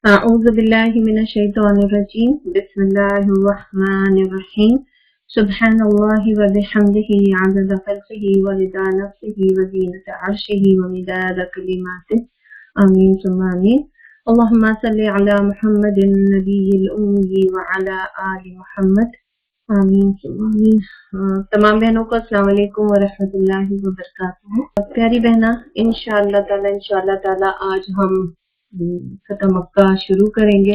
أعوذ بالله من الشيطان الرجيم بسم الله الرحمن الرحيم سبحان الله وبحمده عدد خلقه ورضا نفسه وزينة عرشه ومداد كلماته آمين ثم آمين اللهم صل على محمد النبي الأمي وعلى آل محمد آمین ثم آمین۔ تمام بہنوں کو السلام علیکم ورحمۃ اللہ وبرکاتہ۔ پیاری بہنا، انشاءاللہ تعالی آج ہم فتح مکہ شروع کریں گے،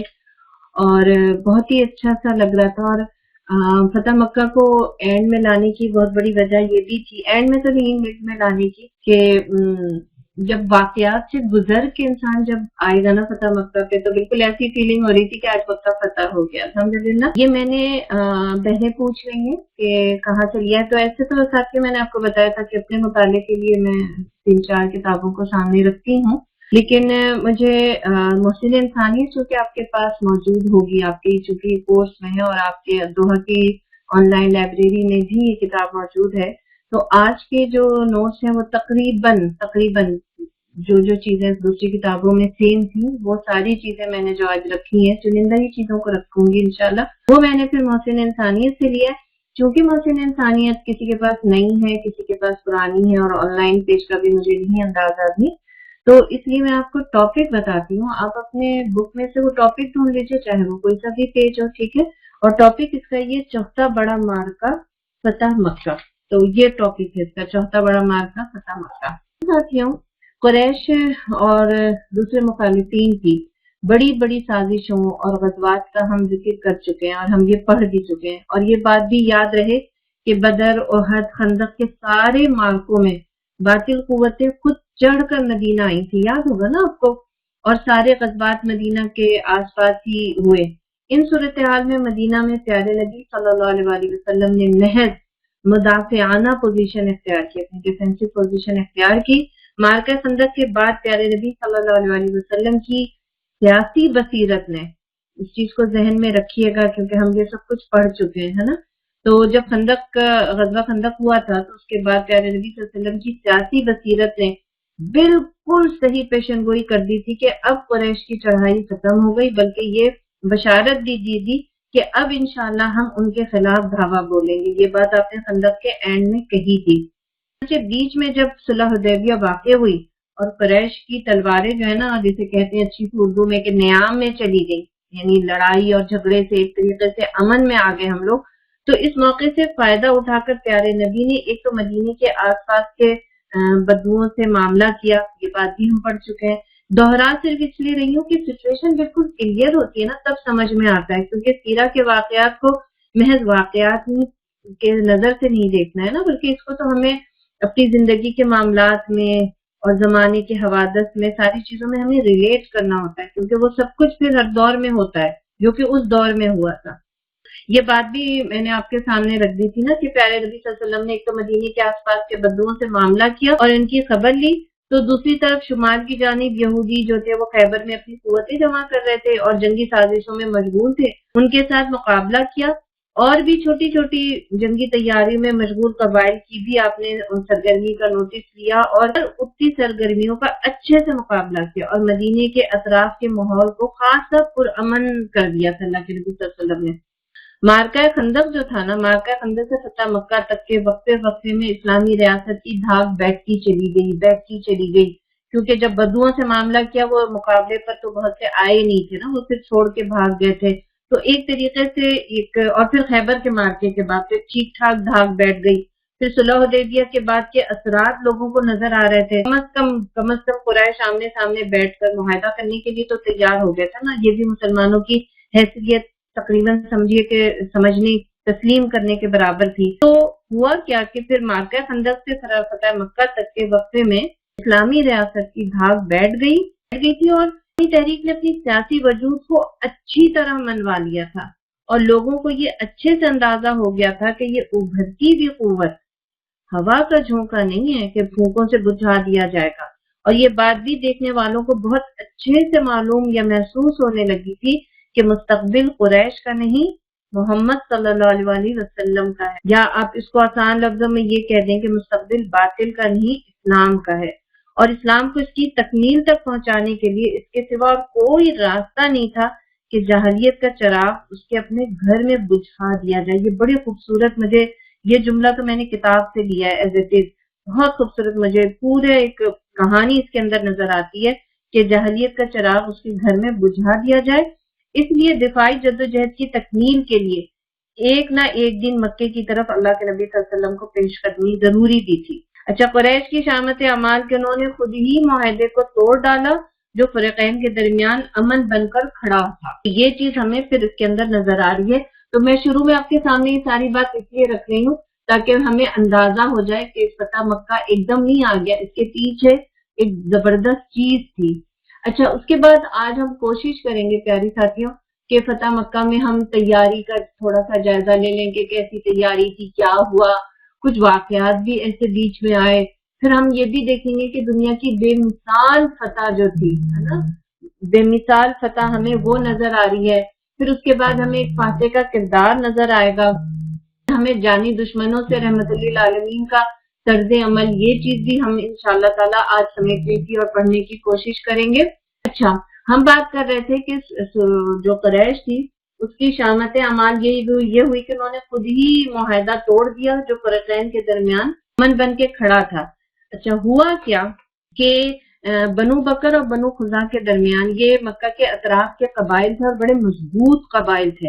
اور بہت ہی اچھا سا لگ رہا تھا۔ اور فتح مکہ کو اینڈ میں لانے کی بہت بڑی وجہ یہ بھی تھی، اینڈ میں تو نہیں، مڈ میں لانے کی، کہ جب واقعات سے گزر کے انسان جب آئے گا نا فتح مکہ پہ، تو بالکل ایسی فیلنگ ہو رہی تھی کہ آج مکہ فتح ہو گیا الحمدللہ۔ یہ میں نے بہنیں پوچھ رہی ہیں کہ کہاں سے لیا ہے، تو ایسے تو ساتھ کے میں نے آپ کو بتایا تھا کہ اپنے مطالعے کے لیے میں 3-4 کتابوں کو سامنے رکھتی ہوں، لیکن مجھے محسن انسانیت چونکہ آپ کے پاس موجود ہوگی، آپ کی چونکہ کورس میں ہے اور آپ کے دوحہ کی آن لائن لائبریری میں بھی یہ کتاب موجود ہے، تو آج کے جو نوٹس ہیں وہ تقریباً جو چیزیں دوسری کتابوں میں سیم تھیں وہ ساری چیزیں میں نے جو آج رکھی ہیں، چنندہ ہی چیزوں کو رکھوں گی انشاءاللہ، وہ میں نے پھر محسن انسانیت سے لیا ہے۔ چونکہ محسن انسانیت کسی کے پاس نئی ہے، کسی کے پاس پرانی ہے، اور آن لائن پیج کا بھی مجھے نہیں اندازہ بھی، تو اس لیے میں آپ کو ٹاپک بتاتی ہوں۔ آپ اپنے بک میں سے وہ ٹاپک ڈھونڈ لیجیے، چاہے وہ کوئی سا بھی پیج ہو، ٹھیک ہے۔ اور ٹاپک اس کا یہ چوتھا بڑا مارکا فتح مکہ، تو یہ ٹاپک ہے اس کا، چوتھا بڑا مارکا فتح مکہ۔ ساتھیوں، قریش اور دوسرے مخالفین کی بڑی بڑی سازشوں اور غزوات کا ہم ذکر کر چکے ہیں، اور ہم یہ پڑھ بھی چکے ہیں، اور یہ بات بھی یاد رہے کہ بدر، احد، خندق کے سارے مارکوں میں باطل قوتیں خود چڑھ کر مدینہ آئی تھی، یاد ہوگا نا آپ کو، اور سارے غزوات مدینہ کے آس پاس ہی ہوئے۔ ان صورتحال میں مدینہ میں پیارے نبی صلی اللہ علیہ وسلم نے محض مدافعانہ پوزیشن اختیار کی، اپنی ڈیفینسو پوزیشن اختیار کی۔ مارکہ خندق کے بعد پیارے نبی صلی اللہ علیہ وسلم کی سیاسی بصیرت نے، اس چیز کو ذہن میں رکھیے گا کیونکہ ہم یہ سب کچھ پڑھ چکے ہیں نا، تو جب غزوہ خندق ہوا تھا تو اس کے بعد پیارے نبی صلی اللہ علیہ وسلم کی سیاسی بصیرت نے بالکل صحیح پیشن گوئی کر دی تھی کہ اب قریش کی چڑھائی ختم ہو گئی، بلکہ یہ بشارت بھی دی تھی کہ اب انشاءاللہ ہم ان کے خلاف دھاوا بولیں گے۔ یہ بات آپ نے خندق کے اینڈ میں کہی تھی۔ بیچ میں جب صلح حدیبیہ واقع ہوئی اور قریش کی تلواریں جو ہے نا، جسے کہتے ہیں اچھی اردو میں کہ نیام میں چلی گئی، یعنی لڑائی اور جھگڑے سے ایک طریقے سے امن میں آ گئے ہم لوگ، تو اس موقع سے فائدہ اٹھا کر پیارے نبی نے ایک تو مدینے کے آس پاس کے بدوؤں سے معاملہ کیا، یہ بات بھی ہم پڑھ چکے ہیں۔ دوہرا صرف اس لیے رہی ہوں کہ سچویشن بالکل کلیئر ہوتی ہے نا تب سمجھ میں آتا ہے، کیونکہ سیرہ کے واقعات کو محض واقعات کے نظر سے نہیں دیکھنا ہے نا، بلکہ اس کو تو ہمیں اپنی زندگی کے معاملات میں اور زمانے کے حوادث میں ساری چیزوں میں ہمیں ریلیٹ کرنا ہوتا ہے، کیونکہ وہ سب کچھ پھر ہر دور میں ہوتا ہے جو کہ اس دور میں ہوا تھا۔ یہ بات بھی میں نے آپ کے سامنے رکھ دی تھی نا کہ پیارے نبی صلی اللہ علیہ وسلم نے ایک تو مدینے کے آس پاس کے بدوؤں سے معاملہ کیا اور ان کی خبر لی، تو دوسری طرف شمال کی جانب یہودی جو تھے وہ خیبر میں اپنی قوتیں جمع کر رہے تھے اور جنگی سازشوں میں مشغول تھے، ان کے ساتھ مقابلہ کیا، اور بھی چھوٹی چھوٹی جنگی تیاری میں مشغول قبائل کی بھی آپ نے سرگرمی کا نوٹس لیا اور اٹھتی سرگرمیوں کا اچھے سے مقابلہ کیا، اور مدینے کے اطراف کے ماحول کو خاصا پرامن کر دیا تھا اللہ کے نبی صلی اللہ علیہ وسلم نے۔ مارکہ خندق جو تھا نا، مارکہ خندق سے فتح مکہ تک کے وقفے میں اسلامی ریاست کی دھاک بیٹھتی چلی گئی، کیونکہ جب بدوؤں سے معاملہ کیا وہ مقابلے پر تو بہت سے آئے نہیں تھے نا، وہ صرف چھوڑ کے بھاگ گئے تھے، تو ایک طریقے سے اور پھر خیبر کے مارکے کے بعد پھر ٹھیک ٹھاک دھاک بیٹھ گئی۔ پھر صلح حدیبیہ کے بعد کے اثرات لوگوں کو نظر آ رہے تھے، کم از کم قریش آمنے سامنے بیٹھ کر معاہدہ کرنے کے لیے تو تیار ہو گیا تھا نا، یہ بھی مسلمانوں کی حیثیت تقریباً سمجھیے کہ سمجھنے تسلیم کرنے کے برابر تھی۔ تو ہوا کیا کہ پھر مارکہ خندق سے فتح مکہ تک کے وقفے میں اسلامی ریاست کی دھاک بیٹھ گئی تھی، اور تحریک نے اپنی سیاسی وجود کو اچھی طرح منوا لیا تھا، اور لوگوں کو یہ اچھے سے اندازہ ہو گیا تھا کہ یہ ابھرتی ہوئی قوت ہوا کا جھونکا نہیں ہے کہ پھونکوں سے بجھا دیا جائے گا، اور یہ بات بھی دیکھنے والوں کو بہت اچھے سے معلوم یا محسوس ہونے لگی تھی کہ مستقبل قریش کا نہیں، محمد صلی اللہ علیہ وسلم کا ہے، یا آپ اس کو آسان لفظوں میں یہ کہہ دیں کہ مستقبل باطل کا نہیں، اسلام کا ہے۔ اور اسلام کو اس کی تکمیل تک پہنچانے کے لیے اس کے سوا اور کوئی راستہ نہیں تھا کہ جاہلیت کا چراغ اس کے اپنے گھر میں بجھا دیا جائے۔ یہ بڑی خوبصورت، مجھے یہ جملہ تو میں نے کتاب سے لیا ہے ایز اٹ از، بہت خوبصورت، مجھے پورے ایک کہانی اس کے اندر نظر آتی ہے کہ جاہلیت کا چراغ اس کے گھر میں بجھا دیا جائے۔ اس لیے دفاعی جدوجہد کی تکمیل کے لیے ایک نہ ایک دن مکے کی طرف اللہ کے نبی صلی اللہ علیہ وسلم کو پیش قدمی ضروری دی تھی۔ اچھا، قریش کی شامت اعمال کے انہوں نے خود ہی معاہدے کو توڑ ڈالا جو فریقین کے درمیان امن بن کر کھڑا تھا۔ یہ چیز ہمیں پھر اس کے اندر نظر آ رہی ہے۔ تو میں شروع میں آپ کے سامنے یہ ساری بات اس لیے رکھ رہی ہوں تاکہ ہمیں اندازہ ہو جائے کہ فتح مکہ ایک دم نہیں آ گیا، اس کے پیچھے ایک زبردست چیز تھی۔ اچھا، اس کے بعد آج ہم کوشش کریں گے پیاری ساتھیوں کہ فتح مکہ میں ہم تیاری کا تھوڑا سا جائزہ لے لیں گے، کیسی تیاری تھی، کیا ہوا، کچھ واقعات بھی ایسے بیچ میں آئے۔ پھر ہم یہ بھی دیکھیں گے کہ دنیا کی بے مثال فتح جو تھی، ہے نا، بے مثال فتح ہمیں وہ نظر آ رہی ہے۔ پھر اس کے بعد ہمیں ایک فاتح کا کردار نظر آئے گا، ہمیں جانی دشمنوں سے رحمت للعالمین کا طرز عمل، یہ چیز بھی ہم انشاءاللہ تعالیٰ آج سمیٹنے کی اور پڑھنے کی کوشش کریں گے۔ اچھا، ہم بات کر رہے تھے کہ جو قریش تھی اس کی شامت اعمال یہ ہوئی کہ انہوں نے خود ہی معاہدہ توڑ دیا جو فریقین کے درمیان امن بن کے کھڑا تھا۔ اچھا، ہوا کیا کہ بنو بکر اور بنو خزاع کے درمیان، یہ مکہ کے اطراف کے قبائل تھے اور بڑے مضبوط قبائل تھے،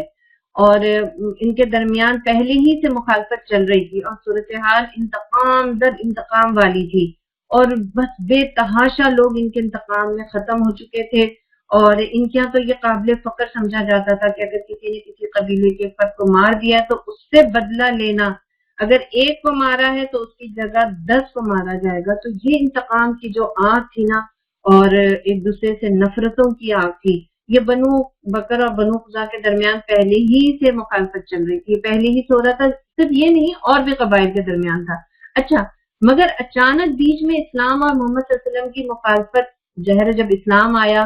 اور ان کے درمیان پہلے ہی سے مخالفت چل رہی تھی اور صورتحال انتقام در انتقام والی تھی، اور بس بے تحاشا لوگ ان کے انتقام میں ختم ہو چکے تھے، اور ان کے یہاں تو یہ قابل فخر سمجھا جاتا تھا کہ اگر کسی نے کسی قبیلے کے فرد کو مار دیا تو اس سے بدلہ لینا، اگر ایک کو مارا ہے تو اس کی جگہ 10 کو مارا جائے گا۔ تو یہ انتقام کی جو آگ تھی نا، اور ایک دوسرے سے نفرتوں کی آگ تھی، یہ بنو بکر اور بنو خزاع کے درمیان پہلے ہی سے مخالفت چل رہی تھی، پہلے ہی ہو رہا تھا، صرف یہ نہیں اور بھی قبائل کے درمیان تھا۔ اچھا، مگر اچانک بیچ میں اسلام اور محمد صلی اللہ علیہ وسلم کی مخالفت ظاہر، جب اسلام آیا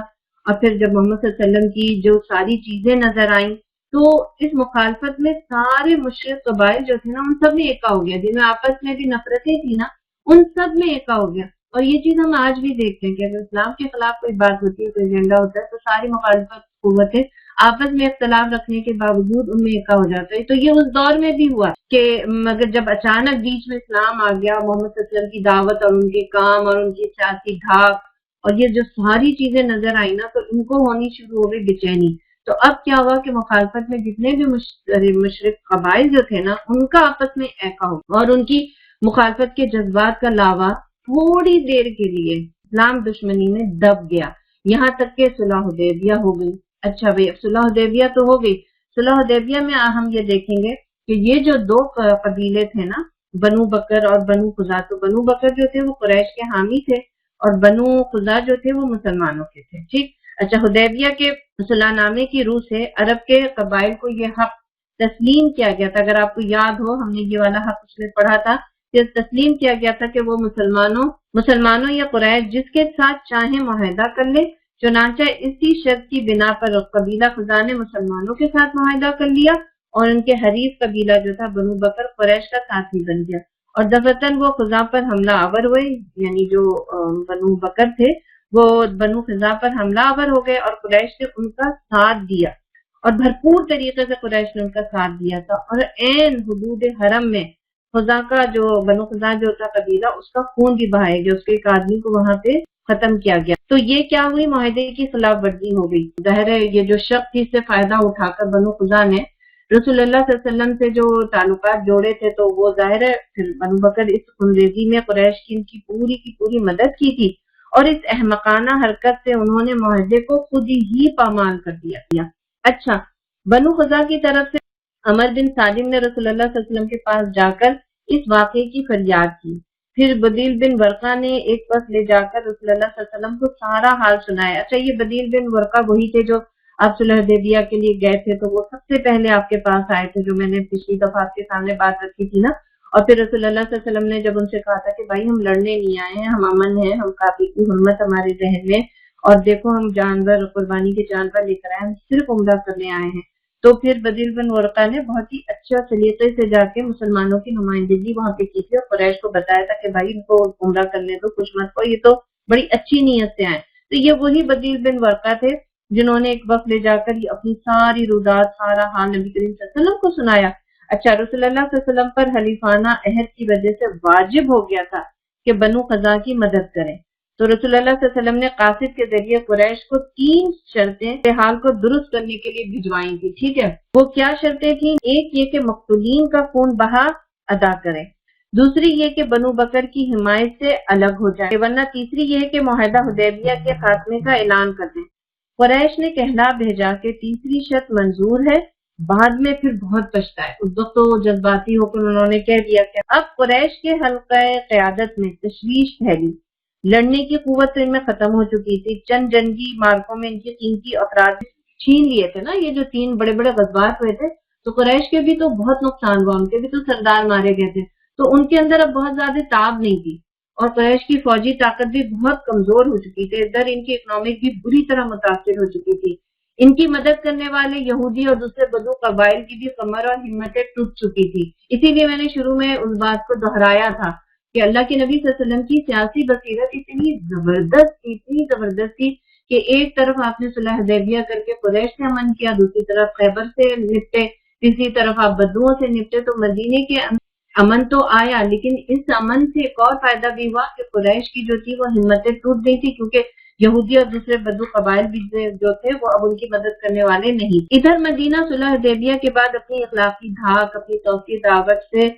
اور پھر جب محمد صلی اللہ علیہ وسلم کی جو ساری چیزیں نظر آئیں تو اس مخالفت میں سارے مشرک قبائل جو تھے نا، ان سب میں ایکا ہو گیا، جن میں آپس میں بھی نفرتیں تھی نا، ان سب میں ایکا ہو گیا۔ اور یہ چیز ہم آج بھی دیکھتے ہیں کہ اگر اسلام کے خلاف کوئی بات ہوتی ہے، کوئی ایجنڈا ہوتا ہے، تو ساری مخالفت قوتیں آپس میں اختلاف رکھنے کے باوجود ان میں ایکا ہو جاتا ہے۔ تو یہ اس دور میں بھی ہوا کہ مگر جب اچانک بیچ میں اسلام آ گیا، محمد صلی اللہ علیہ وسلم کی دعوت اور ان کے کام اور ان کی سیاسی ڈھاک اور یہ جو ساری چیزیں نظر آئی نا، تو ان کو ہونی شروع ہو گئی بے چینی۔ تو اب کیا ہوا کہ مخالفت میں جتنے بھی مشرک قبائل جو تھے نا، ان کا آپس میں ایکا ہو اور ان کی مخالفت کے جذبات کا لاوا تھوڑی دیر کے لیے اسلام دشمنی میں دب گیا، یہاں تک کہ صلح حدیبیہ ہو گئی۔ اچھا بھائی، اب صلح حدیبیہ تو ہو گئی، صلح حدیبیہ میں ہم یہ دیکھیں گے کہ یہ جو دو قبیلے تھے نا، بنو بکر اور بنو خزاع، تو بنو بکر جو تھے وہ قریش کے حامی تھے اور بنو خزاع جو تھے وہ مسلمانوں کے تھے، ٹھیک۔ اچھا، حدیبیہ کے صلح نامے کی روح سے عرب کے قبائل کو یہ حق تسلیم کیا گیا تھا، اگر آپ کو یاد ہو، ہم نے یہ والا حق اس میں پڑھا تھا کہ تسلیم کیا گیا تھا کہ وہ مسلمانوں یا قریش جس کے ساتھ چاہیں معاہدہ کر لے۔ چنانچہ اسی شرط کی بنا پر قبیلہ خزاع نے مسلمانوں کے ساتھ معاہدہ کر لیا اور ان کے حریف قبیلہ جو تھا بنو بکر قریش کا ساتھی بن گیا، اور دفعتاً وہ خزاع پر حملہ آور ہوئے، یعنی جو بنو بکر تھے وہ بنو خزاع پر حملہ آور ہو گئے اور قریش نے ان کا ساتھ دیا، اور بھرپور طریقے سے قریش نے ان کا ساتھ دیا تھا، اور عین حدود حرم میں خزاع کا جو بنو خزاع جو تھا قبیلہ، اس کا خون بھی بہایا گیا، اس کے ایک آدمی کو وہاں پہ ختم کیا گیا۔ تو یہ کیا ہوئی، معاہدے کی خلاف ورزی ہو گئی۔ ظاہر ہے یہ جو شخص تھی، اس سے فائدہ اٹھا کر بنو خزاع نے رسول اللہ صلی اللہ علیہ وسلم سے جو تعلقات جوڑے تھے، تو وہ ظاہر ہے پھر بنو بکر اس خونریزی میں قریش کی پوری مدد کی تھی، اور اس احمقانہ حرکت سے انہوں نے معاہدے کو خود ہی پامال کر دیا۔ اچھا، بنو خزاع کی طرف سے عمر بن سالم نے رسول اللہ صلی اللہ علیہ وسلم کے پاس جا کر اس واقعے کی فریاد کی، پھر بدیل بن ورقہ نے ایک پس لے جا کر رسول اللہ صلی اللہ علیہ وسلم کو سارا حال سنایا۔ اچھا، یہ بدیل بن ورقہ وہی تھے جو آپ صلح حدیبیہ کے لیے گئے تھے، تو وہ سب سے پہلے آپ کے پاس آئے تھے، جو میں نے پچھلی دفعہ آپ کے سامنے بات رکھی تھی نا، اور پھر رسول اللہ صلی اللہ علیہ وسلم نے جب ان سے کہا تھا کہ بھائی ہم لڑنے نہیں آئے ہیں، ہم امن ہیں، ہم کافی کی ہمت ہمارے ذہن میں، اور دیکھو ہم جانور قربانی کے جانور لے کر آئے، ہم صرف عمرہ کرنے آئے ہیں، تو پھر بدیل بن ورقہ نے بہت ہی اچھا سلیقے سے جا کے مسلمانوں کی نمائندگی وہاں پہ کی تھی اور قریش کو بتایا تھا کہ بھائی ان کو عمرہ کرنے دو، کچھ مت کو، یہ تو بڑی اچھی نیت سے آئے. تو یہ وہی بدیل بن ورقہ تھے جنہوں نے ایک وقت لے جا کر یہ اپنی ساری رودات، سارا حال نبی کریم صلی اللہ علیہ وسلم کو سنایا. اچھا، رسول اللہ صلی اللہ علیہ وسلم پر حلیفانہ عہد کی وجہ سے واجب ہو گیا تھا کہ بنو قزا کی مدد کریں. تو رسول اللہ صلی اللہ علیہ وسلم نے قاصد کے ذریعے قریش کو 3 شرطیں حال کو درست کرنے کے لیے بھجوائی تھی. ٹھیک ہے، وہ کیا شرطیں تھیں؟ ایک یہ کہ مقتولین کا خون بہا ادا کریں، دوسری یہ کہ بنو بکر کی حمایت سے الگ ہو جائے، ورنہ تیسری یہ کہ معاہدہ حدیبیہ کے خاتمے کا اعلان کر دیں. قریش نے کہلا بھیجا کہ تیسری شرط منظور ہے، بعد میں پھر بہت پچھتائے. اس وقت تو جذباتی ہو کر انہوں نے کہہ دیا کہ اب قریش کے حلقہ قیادت میں تشویش پھیلی، لڑنے کی قوت ان میں ختم ہو چکی تھی. چند جنگی مارکوں میں ان کی قیمتی افراد چھین لیے تھے نا، یہ جو 3 بڑے بڑے غزوات ہوئے تھے تو قریش کے بھی تو بہت نقصان ہوا، ان کے بھی تو سردار مارے گئے تھے. تو ان کے اندر اب بہت زیادہ تاب نہیں تھی اور قریش کی فوجی طاقت بھی بہت کمزور ہو چکی تھی. ادھر ان کی اکنامک بھی بری طرح متاثر ہو چکی تھی. ان کی مدد کرنے والے یہودی اور دوسرے بدو قبائل کی بھی کمر اور ہمتیں ٹوٹ چکی تھی. اسی لیے میں نے شروع میں اس بات کو دہرایا تھا کہ اللہ کے نبی صلی اللہ علیہ وسلم کی سیاسی بصیرت اتنی زبردست تھی کہ ایک طرف آپ نے صلح حدیبیہ کر کے قریش سے امن کیا، دوسری طرف خیبر سے نپٹے، تیسری طرف آپ بدوؤں سے نپٹے. تو مدینے کے امن تو آیا، لیکن اس امن سے ایک اور فائدہ بھی ہوا کہ قریش کی جو تھی وہ ہمتیں ٹوٹ گئی تھی، کیونکہ یہودی اور دوسرے بدو قبائل بھی جو تھے وہ اب ان کی مدد کرنے والے نہیں. ادھر مدینہ صلح حدیبیہ کے بعد اپنی اخلاقی دھاک، اپنی توسیع دعوت سے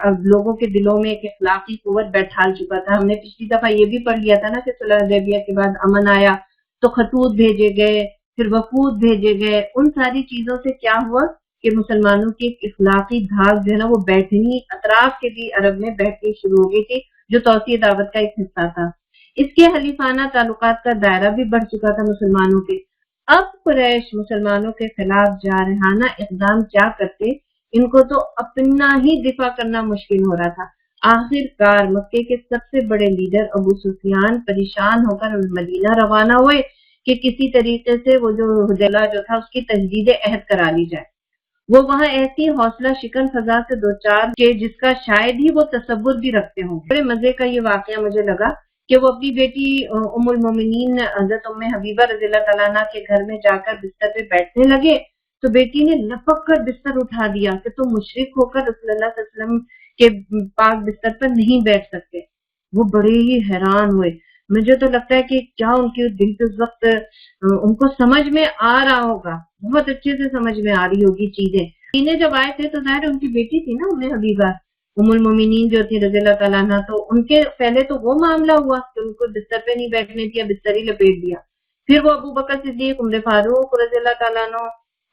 اب لوگوں کے دلوں میں ایک اخلاقی قوت بیٹھال چکا تھا. ہم نے پچھلی دفعہ یہ بھی پڑھ لیا تھا نا کہ صلح حدیبیہ کے بعد امن آیا تو خطوط بھیجے گئے، پھر وفود بھیجے گئے. ان ساری چیزوں سے کیا ہوا کہ مسلمانوں کی ایک اخلاقی دھاک جو ہے نا وہ بیٹھنی اطراف کے بھی عرب میں بیٹھنی شروع ہو گئی تھی، جو توسیع دعوت کا ایک حصہ تھا. اس کے حلیفانہ تعلقات کا دائرہ بھی بڑھ چکا تھا مسلمانوں کے. اب قریش مسلمانوں کے خلاف جارحانہ اقدام کیا کرتے، ان کو تو اپنا ہی دفاع کرنا مشکل ہو رہا تھا. آخر کار مکے کے سب سے بڑے لیڈر ابو سفیان پریشان ہو کر مدینہ روانہ ہوئے کہ کسی طریقے سے وہ جو حدیبیہ جو تھا اس کی تجدید عہد کرا لی جائے. وہ وہاں ایسی حوصلہ شکن فضا سے دوچار کہ جس کا شاید ہی وہ تصور بھی رکھتے ہوں. بڑے مزے کا یہ واقعہ مجھے لگا کہ وہ اپنی بیٹی ام المومنین حضرت ام حبیبہ رضی اللہ تعالیٰ عنہ کے گھر میں جا کر بستر پہ بیٹھنے لگے تو بیٹی نے لپک کر بستر اٹھا دیا کہ تم مشرک ہو کر رسول اللہ صلی اللہ علیہ وسلم کے پاک بستر پر نہیں بیٹھ سکتے. وہ بڑے ہی حیران ہوئے. مجھے تو لگتا ہے کہ کیا ان کے دل کے اس وقت ان کو سمجھ میں آ رہا ہوگا، بہت اچھے سے سمجھ میں آ رہی ہوگی چیزیں. انہیں جب آئے تھے تو ظاہر ان کی بیٹی تھی نا ام حبیبہ ام المومنین جو تھی رضی اللہ تعالیٰ عنہ، تو ان کے پہلے تو وہ معاملہ ہوا کہ ان کو بستر پہ نہیں بیٹھنے دیا، بستر ہی لپیٹ دیا. پھر وہ ابو بکر صدیق، عمر فاروق رضی اللہ تعالیٰ عنہ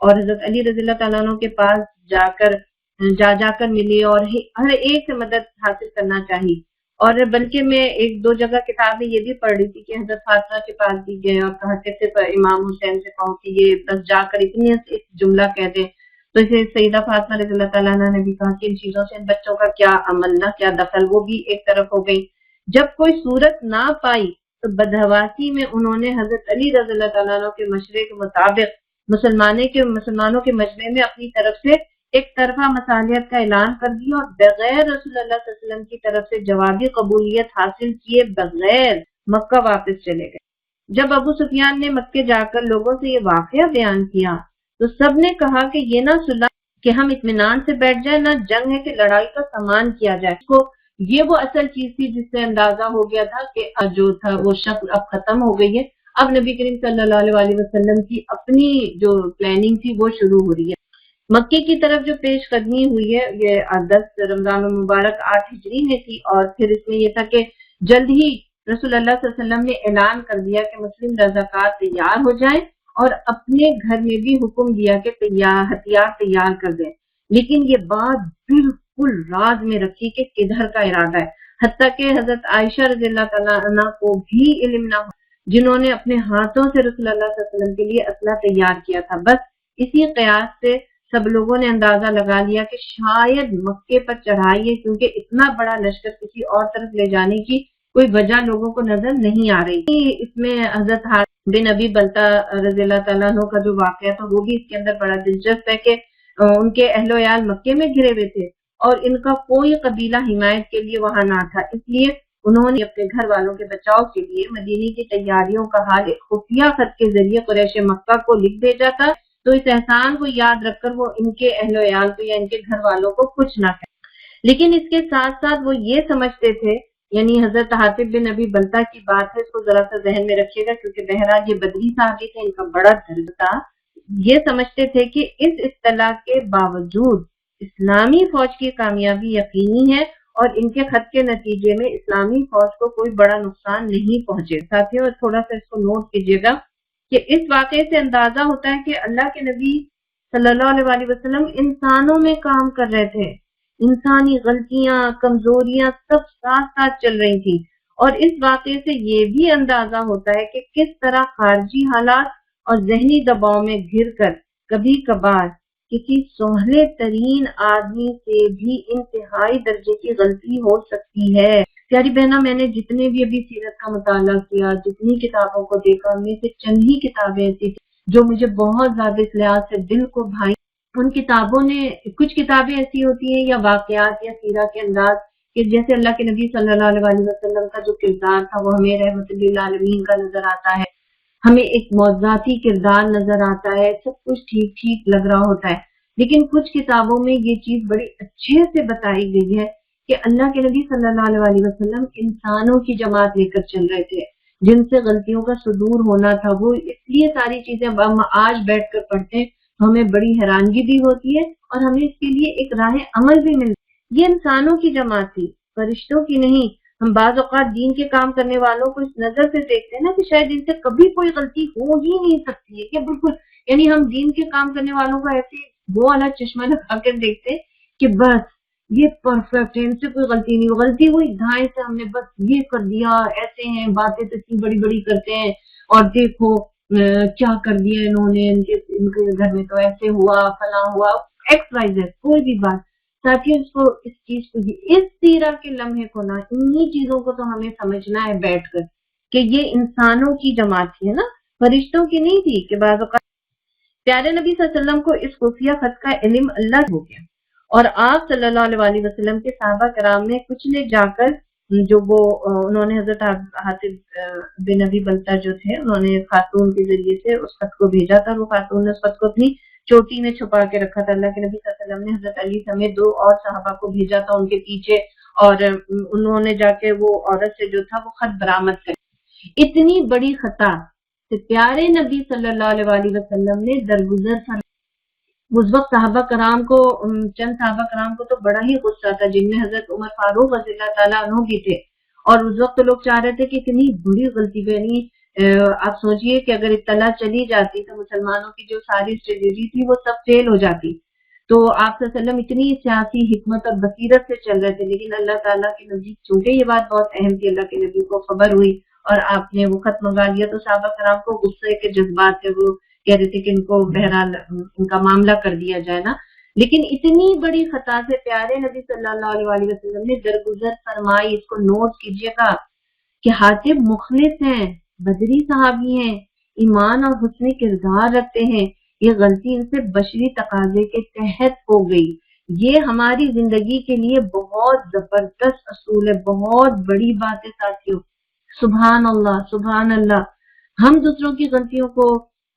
اور حضرت علی رضی اللہ تعالیٰ عنہ کے پاس جا کر ملی اور ہر ایک سے مدد حاصل کرنا چاہیے. اور بلکہ میں 1-2 جگہ کتاب میں یہ بھی پڑھ رہی تھی کہ حضرت فاطمہ کے پاس بھی گئے اور کہا کہ صرف امام حسین سے کہو کہ یہ بس جا کر اتنی ایک جملہ کہہ دیں. تو اسے سیدہ فاطمہ رضی اللہ تعالیٰ عنہ نے بھی کہا کہ ان چیزوں سے ان بچوں کا کیا عمل نہ کیا دخل، وہ بھی ایک طرف ہو گئی. جب کوئی صورت نہ پائی تو بدحواسی میں انہوں نے حضرت علی رضی اللہ تعالیٰ عنہ کے مشورے کے مطابق مسلمانوں کے مجمع میں اپنی طرف سے ایک طرفہ مصالحت کا اعلان کر دیا اور بغیر رسول اللہ صلی اللہ علیہ وسلم کی طرف سے جوابی قبولیت حاصل کیے بغیر مکہ واپس چلے گئے. جب ابو سفیان نے مکے جا کر لوگوں سے یہ واقعہ بیان کیا تو سب نے کہا کہ یہ نہ صلح کہ ہم اطمینان سے بیٹھ جائیں، نہ جنگ ہے کہ لڑائی کا سامان کیا جائے. کو یہ وہ اصل چیز تھی جس سے اندازہ ہو گیا تھا کہ جو تھا وہ شک اب ختم ہو گئی ہے. اب نبی کریم صلی اللہ علیہ وسلم کی اپنی جو پلاننگ تھی وہ شروع ہو رہی ہے. مکے کی طرف جو پیش قدمی ہوئی ہے یہ 10 رمضان المبارک 8 ہجری میں تھی، اور پھر اس میں یہ تھا کہ جلد ہی رسول اللہ صلی اللہ علیہ وسلم نے اعلان کر دیا کہ مسلم رضاکار تیار ہو جائیں اور اپنے گھر میں بھی حکم دیا کہ ہتھیار تیار کر دیں. لیکن یہ بات بالکل راز میں رکھی کہ کدھر کا ارادہ ہے، حتیٰ کہ حضرت عائشہ رضی اللہ تعالیٰ عنہ کو بھی علم نہ ہو، جنہوں نے اپنے ہاتھوں سے رسول اللہ صلی اللہ علیہ وسلم کے لیے اسلحہ تیار کیا تھا. بس اسی قیاس سے سب لوگوں نے اندازہ لگا لیا کہ شاید مکے پر چڑھائی ہے، کیونکہ اتنا بڑا لشکر کسی اور طرف لے جانے کی کوئی وجہ لوگوں کو نظر نہیں آ رہی تھی. اس میں حضرت حارث بن ابی بلتہ رضی اللہ تعالیٰ عنہ کا جو واقعہ تھا وہ بھی اس کے اندر بڑا دلچسپ ہے کہ ان کے اہل و عیال مکے میں گھرے ہوئے تھے اور ان کا کوئی قبیلہ حمایت کے لیے وہاں نہ تھا. اس لیے انہوں نے اپنے گھر والوں کے بچاؤ کے لیے مدینے کی تیاریوں کا حال ایک خفیہ خط کے ذریعے قریش مکہ کو لکھ بھیجا تھا، تو اس احسان کو یاد رکھ کر وہ ان کے اہل و عیال کو یا ان کے گھر والوں کو کچھ نہ کہے، لیکن اس کے ساتھ ساتھ وہ یہ سمجھتے تھے، یعنی حضرت حاطب بن ابی بلتہ کی بات ہے، اس کو ذرا سا ذہن میں رکھیے گا کیونکہ بہرحال یہ بدری صحابی تھے، ان کا بڑا درد تھا، یہ سمجھتے تھے کہ اس اطلاع کے باوجود اسلامی فوج کی کامیابی یقینی ہے اور ان کے خط کے نتیجے میں اسلامی فوج کو کوئی بڑا نقصان نہیں پہنچے۔ ساتھیوں تھوڑا سا اس کو نوٹ کیجیے گا کہ اس واقعے سے اندازہ ہوتا ہے کہ اللہ کے نبی صلی اللہ علیہ وسلم انسانوں میں کام کر رہے تھے، انسانی غلطیاں، کمزوریاں سب ساتھ ساتھ چل رہی تھی، اور اس واقعے سے یہ بھی اندازہ ہوتا ہے کہ کس طرح خارجی حالات اور ذہنی دباؤ میں گر کر کبھی کبھار کسی سہلے ترین آدمی سے بھی انتہائی درجے کی غلطی ہو سکتی ہے۔ پیاری بہنا، میں نے جتنے بھی ابھی سیرت کا مطالعہ کیا، جتنی کتابوں کو دیکھا، ان میں سے چند ہی کتابیں ایسی تھیں جو مجھے بہت زیادہ اس لحاظ سے دل کو بھائی۔ ان کتابوں نے، کچھ کتابیں ایسی ہوتی ہیں یا واقعات یا سیرہ کے انداز کہ جیسے اللہ کے نبی صلی اللہ علیہ وسلم کا جو کردار تھا وہ ہمیں رحمت للعالمین کا نظر آتا ہے، ہمیں ایک موضوعاتی کردار نظر آتا ہے، سب کچھ ٹھیک ٹھیک لگ رہا ہوتا ہے، لیکن کچھ کتابوں میں یہ چیز بڑی اچھے سے بتائی گئی ہے کہ اللہ کے نبی صلی اللہ علیہ وسلم انسانوں کی جماعت لے کر چل رہے تھے جن سے غلطیوں کا صدور ہونا تھا، وہ اس لیے ساری چیزیں ہم آج بیٹھ کر پڑھتے ہیں، ہمیں بڑی حیرانگی بھی ہوتی ہے اور ہمیں اس کے لیے ایک راہ عمل بھی ملتی ہے۔ یہ انسانوں کی جماعت تھی، فرشتوں کی نہیں۔ ہم بعض اوقات دین کے کام کرنے والوں کو اس نظر سے دیکھتے ہیں نا کہ شاید ان سے کبھی کوئی غلطی ہو ہی نہیں سکتی ہے، کہ بالکل یعنی ہم دین کے کام کرنے والوں کو ایسے وہ والا چشمہ لگا کر دیکھتے کہ بس یہ پرفیکٹ ہے، ان سے کوئی غلطی نہیں، غلطی ہوئی دھائیں سے ہم نے بس یہ کر دیا، ایسے ہیں، باتیں تو اتنی بڑی بڑی کرتے ہیں اور دیکھو کیا کر دیا انہوں نے، ان کے گھر میں تو ایسے ہوا، فلاں ہوا، ایکس وائی زیڈ کوئی بھی بات۔ ساتھیوں اس چیز کو، اس سیرہ کے لمحے کو نا، انہی چیزوں کو تو ہمیں سمجھنا ہے بیٹھ کر کہ یہ انسانوں کی جماعت تھی نا، فرشتوں کی نہیں تھی۔ کہ بعض اوقات پیارے نبی صلی اللہ علیہ وسلم کو اس خفیہ خط کا علم اللہ ہو گیا، اور آپ صلی اللہ علیہ وسلم کے صحابہ کرام نے کچھ نے جا کر جو وہ انہوں نے حضرت حاطب بن ابی بلتہ جو تھے، انہوں نے خاتون کے ذریعے سے اس خط کو بھیجا تھا، وہ خاتون نے اس خط کو اپنی چوٹی میں چھپا کے رکھا تھا۔ اللہ کے نبی صلی اللہ علیہ وسلم نے حضرت علی سمیت 2 اور صحابہ کو بھیجا تھا ان کے پیچھے، اور انہوں نے جا کے وہ عورت سے جو تھا وہ خط برآمد کر۔ اتنی بڑی خطا کہ پیارے نبی صلی اللہ علیہ وسلم نے درگزر فرمایا۔ اس وقت صحابہ کرام کو، چند صحابہ کرام کو تو بڑا ہی غصہ تھا، جن میں حضرت عمر فاروق رضی اللہ تعالیٰ عنہ بھی تھے، اور اس وقت لوگ چاہ رہے تھے کہ اتنی بری غلطی پہ، یعنی آپ سوچئے کہ اگر اطلاع چلی جاتی تو مسلمانوں کی جو ساری اسٹریٹجی تھی وہ سب فیل ہو جاتی۔ تو آپ صلی اللہ علیہ وسلم اتنی سیاسی حکمت اور بصیرت سے چل رہے تھے، لیکن اللہ تعالیٰ کے نزدیک چونکہ یہ بات بہت اہم تھی، اللہ کے نبی کو خبر ہوئی اور آپ نے وہ خط منگا لیا، تو صحابہ کرام کو غصے کے جذبات سے وہ کہہ رہے تھے کہ ان کو بہرحال ان کا معاملہ کر دیا جائے نا۔ لیکن اتنی بڑی خطا سے پیارے نبی صلی اللہ علیہ وسلم نے درگزر فرمائی۔ اس کو نوٹ کیجیے گا کہ حاطب مخلص ہیں، بدری صحابی ہیں، ایمان اور حسن کردار رکھتے ہیں، یہ غلطی ان سے بشری تقاضے کے تحت ہو گئی۔ یہ ہماری زندگی کے لیے بہت زبردست اصول ہے، بہت بڑی بات ہے ساتھیوں۔ سبحان اللہ، سبحان اللہ۔ ہم دوسروں کی غلطیوں کو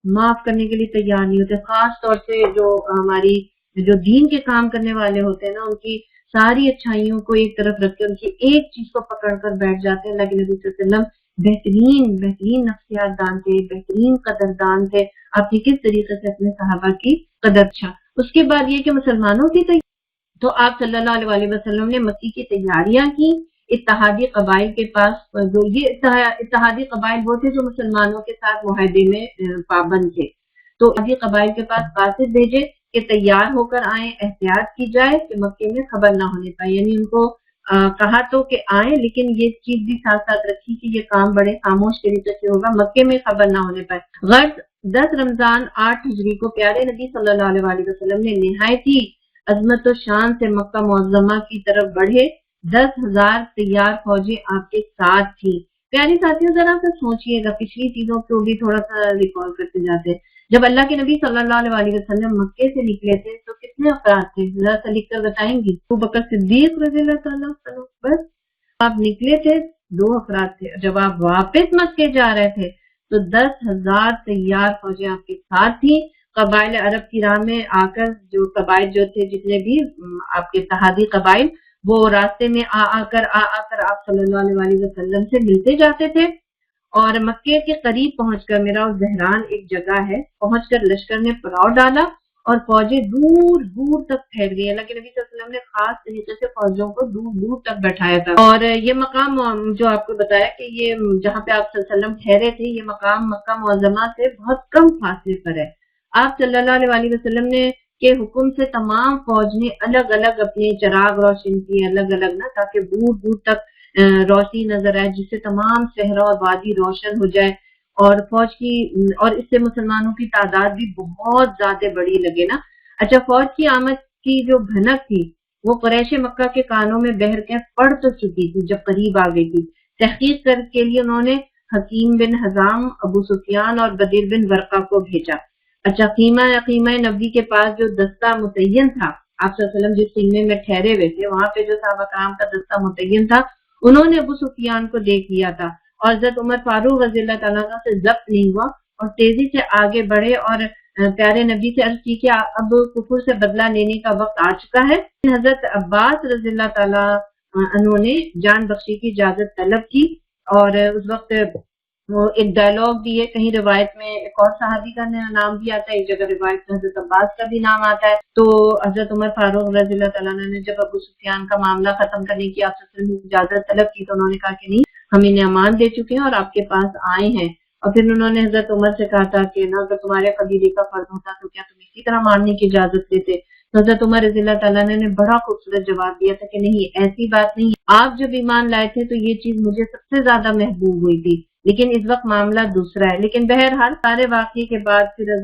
معاف کرنے کے لیے تیار نہیں ہوتے، خاص طور سے جو ہماری جو دین کے کام کرنے والے ہوتے ہیں نا، ان کی ساری اچھائیوں کو ایک طرف رکھ کے ان کی ایک چیز کو پکڑ کر بیٹھ جاتے ہیں۔ اللہ کے نبی صلی اللہ علیہ وسلم بہترین نفسیات دان تھے، بہترین قدردان تھے۔ آپ نے کس طریقے سے اپنے صحابہ کی قدر چھا۔ اس کے بعد یہ کہ مسلمانوں کی تو آپ صلی اللہ علیہ وسلم نے مکی کی تیاریاں کی۔ اتحادی قبائل کے پاس جو یہ اتحادی قبائل وہ تھے جو مسلمانوں کے ساتھ معاہدے میں پابند تھے، تو اتحادی قبائل کے پاس قاصد بھیجے کہ تیار ہو کر آئیں، احتیاط کی جائے کہ مکے میں خبر نہ ہونے پائے، یعنی ان کو کہا تو کہ آئیں، لیکن یہ چیز بھی ساتھ ساتھ رکھی کہ یہ کام بڑے خاموش طریقے سے ہوگا، مکے میں خبر نہ ہونے پائے۔ غرض 10 رمضان 8 ہجری کو پیارے نبی صلی اللہ علیہ وسلم نے نہایت ہی عظمت و شان سے مکہ معظمہ کی طرف بڑھے۔ 10,000 تیار فوجیں آپ کے ساتھ تھی۔ پیاری ساتھیوں، ذرا سا سوچئے گا، پچھلی چیزوں کو بھی تھوڑا سا ریکال کرتے جاتے ہیں۔ جب اللہ کے نبی صلی اللہ علیہ وسلم مکے سے نکلے تھے تو کتنے افراد تھے؟ ذرا سا لکھ کر بتائیں گی؟ ابو بکر صدیق رضی اللہ تعالیٰ عنہ، بس آپ نکلے تھے 2 افراد تھے۔ جب آپ واپس مکے جا رہے تھے تو 10,000 تیار فوجیں آپ کے ساتھ تھیں۔ قبائل عرب کی راہ میں آ کر جو قبائل جو تھے، جتنے بھی آپ کے اتحادی قبائل، وہ راستے میں آ کر آپ صلی اللہ علیہ وسلم سے ملتے جاتے تھے۔ اور مکے کے قریب پہنچ کر، میرا زہران ایک جگہ ہے، پہنچ کر لشکر نے پڑاؤ ڈالا اور فوجیں دور دور تک پھیل گئی۔ اللہ کے نبی صلی اللہ علیہ وسلم نے خاص طریقے سے فوجوں کو دور دور تک بیٹھایا تھا۔ اور یہ مقام جو آپ کو بتایا کہ یہ جہاں پہ آپ صلی اللہ علیہ وسلم ٹھہرے تھے، یہ مقام مکہ معظمہ سے بہت کم فاصلے پر ہے۔ آپ صلی اللہ علیہ وسلم نے کے حکم سے تمام فوج نے الگ الگ اپنے چراغ روشن کیے، الگ الگ نا، تاکہ دور دور تک روشنی نظر آئے، جس سے تمام صحرا اور وادی روشن ہو جائے اور فوج کی، اور اس سے مسلمانوں کی تعداد بھی بہت زیادہ بڑی لگے نا۔ اچھا، فوج کی آمد کی جو بھنک تھی وہ قریش مکہ کے کانوں میں بہر کے پڑ تو چکی تھی جب قریب آ گئی تھی۔ تحقیق کر کے لیے انہوں نے حکیم بن حزام، ابو سفیان اور بدر بن ورقہ کو بھیجا۔ اچھا، خیمہ نبی کے پاس جو دستہ متعین تھا، آپ صلی اللہ علیہ وسلم جس خیمے میں ٹھہرے ہوئے تھے وہاں پہ جو صحابہ کرام کا دستہ متعین تھا، انہوں نے ابو سفیان کو دیکھ لیا تھا اور حضرت عمر فاروق رضی اللہ تعالیٰ عنہ سے ضبط نہیں ہوا اور تیزی سے آگے بڑھے اور پیارے نبی سے عرض کی کہ اب کفر سے بدلہ لینے کا وقت آ چکا ہے۔ حضرت عباس رضی اللہ تعالیٰ عنہ نے جان بخشی کی اجازت طلب کی اور اس وقت وہ ایک ڈائلاگ بھی ہے، کہیں روایت میں ایک اور صحابی کا نام بھی آتا ہے، ایک جگہ روایت میں حضرت عباس کا بھی نام آتا ہے۔ تو حضرت عمر فاروق رضی اللہ تعالیٰ عنہ نے جب ابو سفیان کا معاملہ ختم کرنے کی آپ سے اجازت طلب کی تو انہوں نے کہا کہ نہیں، ہم انہیں امان دے چکے ہیں اور آپ کے پاس آئے ہیں۔ اور پھر انہوں نے حضرت عمر سے کہا تھا کہ نہ اگر تمہارے قبیلے کا فرد ہوتا تو کیا تم اسی طرح ماننے کی اجازت دیتے؟ تو حضرت عمر رضی اللہ تعالیٰ نے بڑا خوبصورت جواب دیا تھا کہ نہیں، ایسی بات نہیں، آپ جب ایمان لائے تھے تو یہ چیز مجھے سب سے زیادہ محبوب ہوئی تھی، لیکن اس وقت معاملہ دوسرا ہے۔ لیکن بہرحال سارے واقعے کے بعد پھر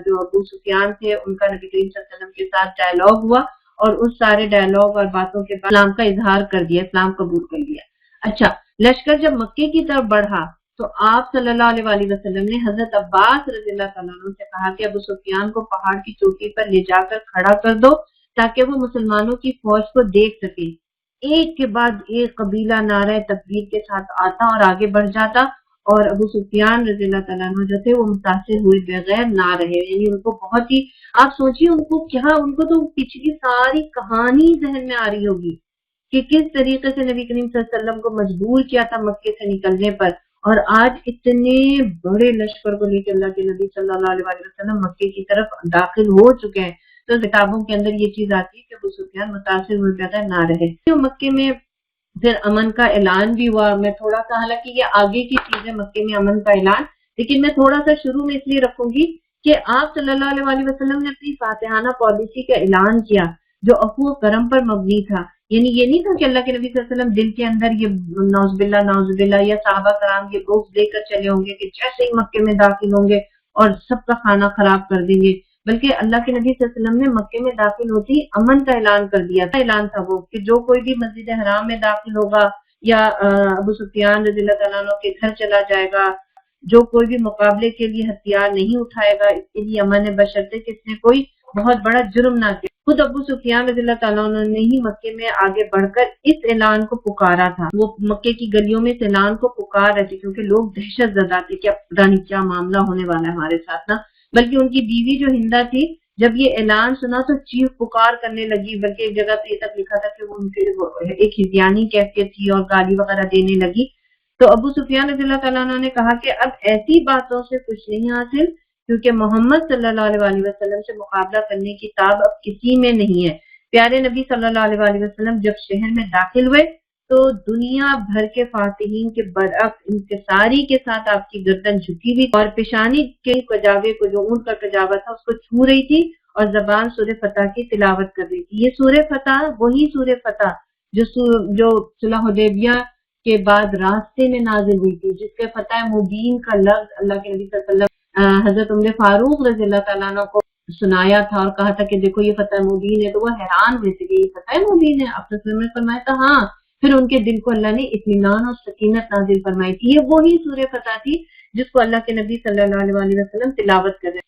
جو ابو سفیان تھے ان کا نبی کریم صلی اللہ علیہ وسلم کے ساتھ ڈائلاگ ہوا اور اس سارے ڈائلاگ اور باتوں کے بعد اسلام کا اظہار کر دیا، اسلام قبول کر لیا۔ اچھا، لشکر جب مکے کی طرف بڑھا تو آپ صلی اللہ علیہ وسلم نے حضرت عباس رضی اللہ تعالیٰ عنہ سے کہا کہ ابو سفیان کو پہاڑ کی چوٹی پر لے جا کر کھڑا کر دو تاکہ وہ مسلمانوں کی فوج کو دیکھ سکے۔ ایک کے بعد ایک قبیلہ نعرہ تکبیر کے ساتھ آتا اور آگے بڑھ جاتا اور ابو سفیان رضی اللہ تعالیٰ عنہ جو تھے وہ متاثر ہوئے بغیر نہ رہے، یعنی ان کو بہت ہی، آپ سوچیے ان کو تو پچھلی ساری کہانی ذہن میں آ رہی ہوگی کہ کس طریقے سے نبی کریم صلی اللہ علیہ وسلم کو مجبور کیا تھا مکے سے نکلنے پر، اور آج اتنے بڑے لشکر کو لے کے اللہ کے نبی صلی اللہ علیہ وسلم مکے کی طرف داخل ہو چکے ہیں۔ تو کتابوں کے اندر یہ چیز آتی ہے کہ ابو سفیان متاثر ہوئے بغیر نہ رہے۔ مکے میں پھر امن کا اعلان بھی ہوا۔ میں تھوڑا سا، حالانکہ یہ آگے کی چیزیں مکے میں امن کا اعلان، لیکن میں تھوڑا سا شروع میں اس لیے رکھوں گی کہ آپ صلی اللہ علیہ وسلم نے اپنی فاتحانہ پالیسی کا اعلان کیا جو عفو و کرم پر مبنی تھا۔ یعنی یہ نہیں تھا کہ اللہ کے نبی صلی اللہ علیہ وسلم دل کے اندر یہ نعوذ باللہ یا صحابہ کرام یہ بغض لے کر چلے ہوں گے کہ جیسے ہی مکے میں داخل ہوں گے اور سب کا کھانا خراب کر دیں گے، بلکہ اللہ کے نبی صلی اللہ علیہ وسلم نے مکے میں داخل ہوتی امن کا اعلان کر دیا تھا۔ اعلان تھا وہ کہ جو کوئی بھی مسجد حرام میں داخل ہوگا یا ابو سفیان رضی اللہ تعالیٰ عنہ کے گھر چلا جائے گا، جو کوئی بھی مقابلے کے لیے ہتھیار نہیں اٹھائے گا، اس کے لیے امن ہے، بشرطے کہ اس نے کوئی بہت بڑا جرم نہ کیا۔ خود ابو سفیان رضی اللہ تعالیٰ عنہ نے ہی مکے میں آگے بڑھ کر اس اعلان کو پکارا تھا۔ وہ مکے کی گلیوں میں اس اعلان کو پکار رہے تھے کیونکہ لوگ دہشت زدہ تھے کہ اب پتہ نہیں کیا معاملہ ہونے والا ہے ہمارے ساتھ نا۔ بلکہ ان کی بیوی جو ہندا تھی جب یہ اعلان سنا تو چیخ پکار کرنے لگی، بلکہ ایک جگہ تو یہ تک لکھا تھا کہ وہ ان کے ایک ہذیانی کیفیت تھی اور گالی وغیرہ دینے لگی۔ تو ابو سفیان رضی اللہ تعالیٰ عنہ نے کہا کہ اب ایسی باتوں سے کچھ نہیں حاصل، کیونکہ محمد صلی اللہ علیہ وسلم سے مقابلہ کرنے کی تاب اب کسی میں نہیں ہے۔ پیارے نبی صلی اللہ علیہ وسلم جب شہر میں داخل ہوئے تو دنیا بھر کے فاتحین کے برعکس انکساری کے ساتھ آپ کی گردن جھکی ہوئی اور پیشانی کے کجاوے کو، جو اونٹ کا کجاوا تھا، اس کو چھو رہی تھی اور زبان سورہ فتح کی تلاوت کر رہی تھی۔ یہ سورہ فتح وہی سورہ فتح جو صلح حدیبیہ کے بعد راستے میں نازل ہوئی تھی، جس کے فتح مبین کا لفظ اللہ کے نبی صلی اللہ علیہ وسلم حضرت عمر فاروق رضی اللہ تعالیٰ عنہ کو سنایا تھا اور کہا تھا کہ دیکھو یہ فتح مبین ہے، تو وہ حیران ہوئے تھے کہ یہ فتح مبین ہے۔ آپ نے فرمایا تھا ہاں، پھر ان کے دل کو اللہ نے اطمینان اور سکینت نازل فرمائی تھی۔ یہ وہی سورہ فتح تھی جس کو اللہ کے نبی صلی اللہ علیہ وسلم تلاوت کر رہے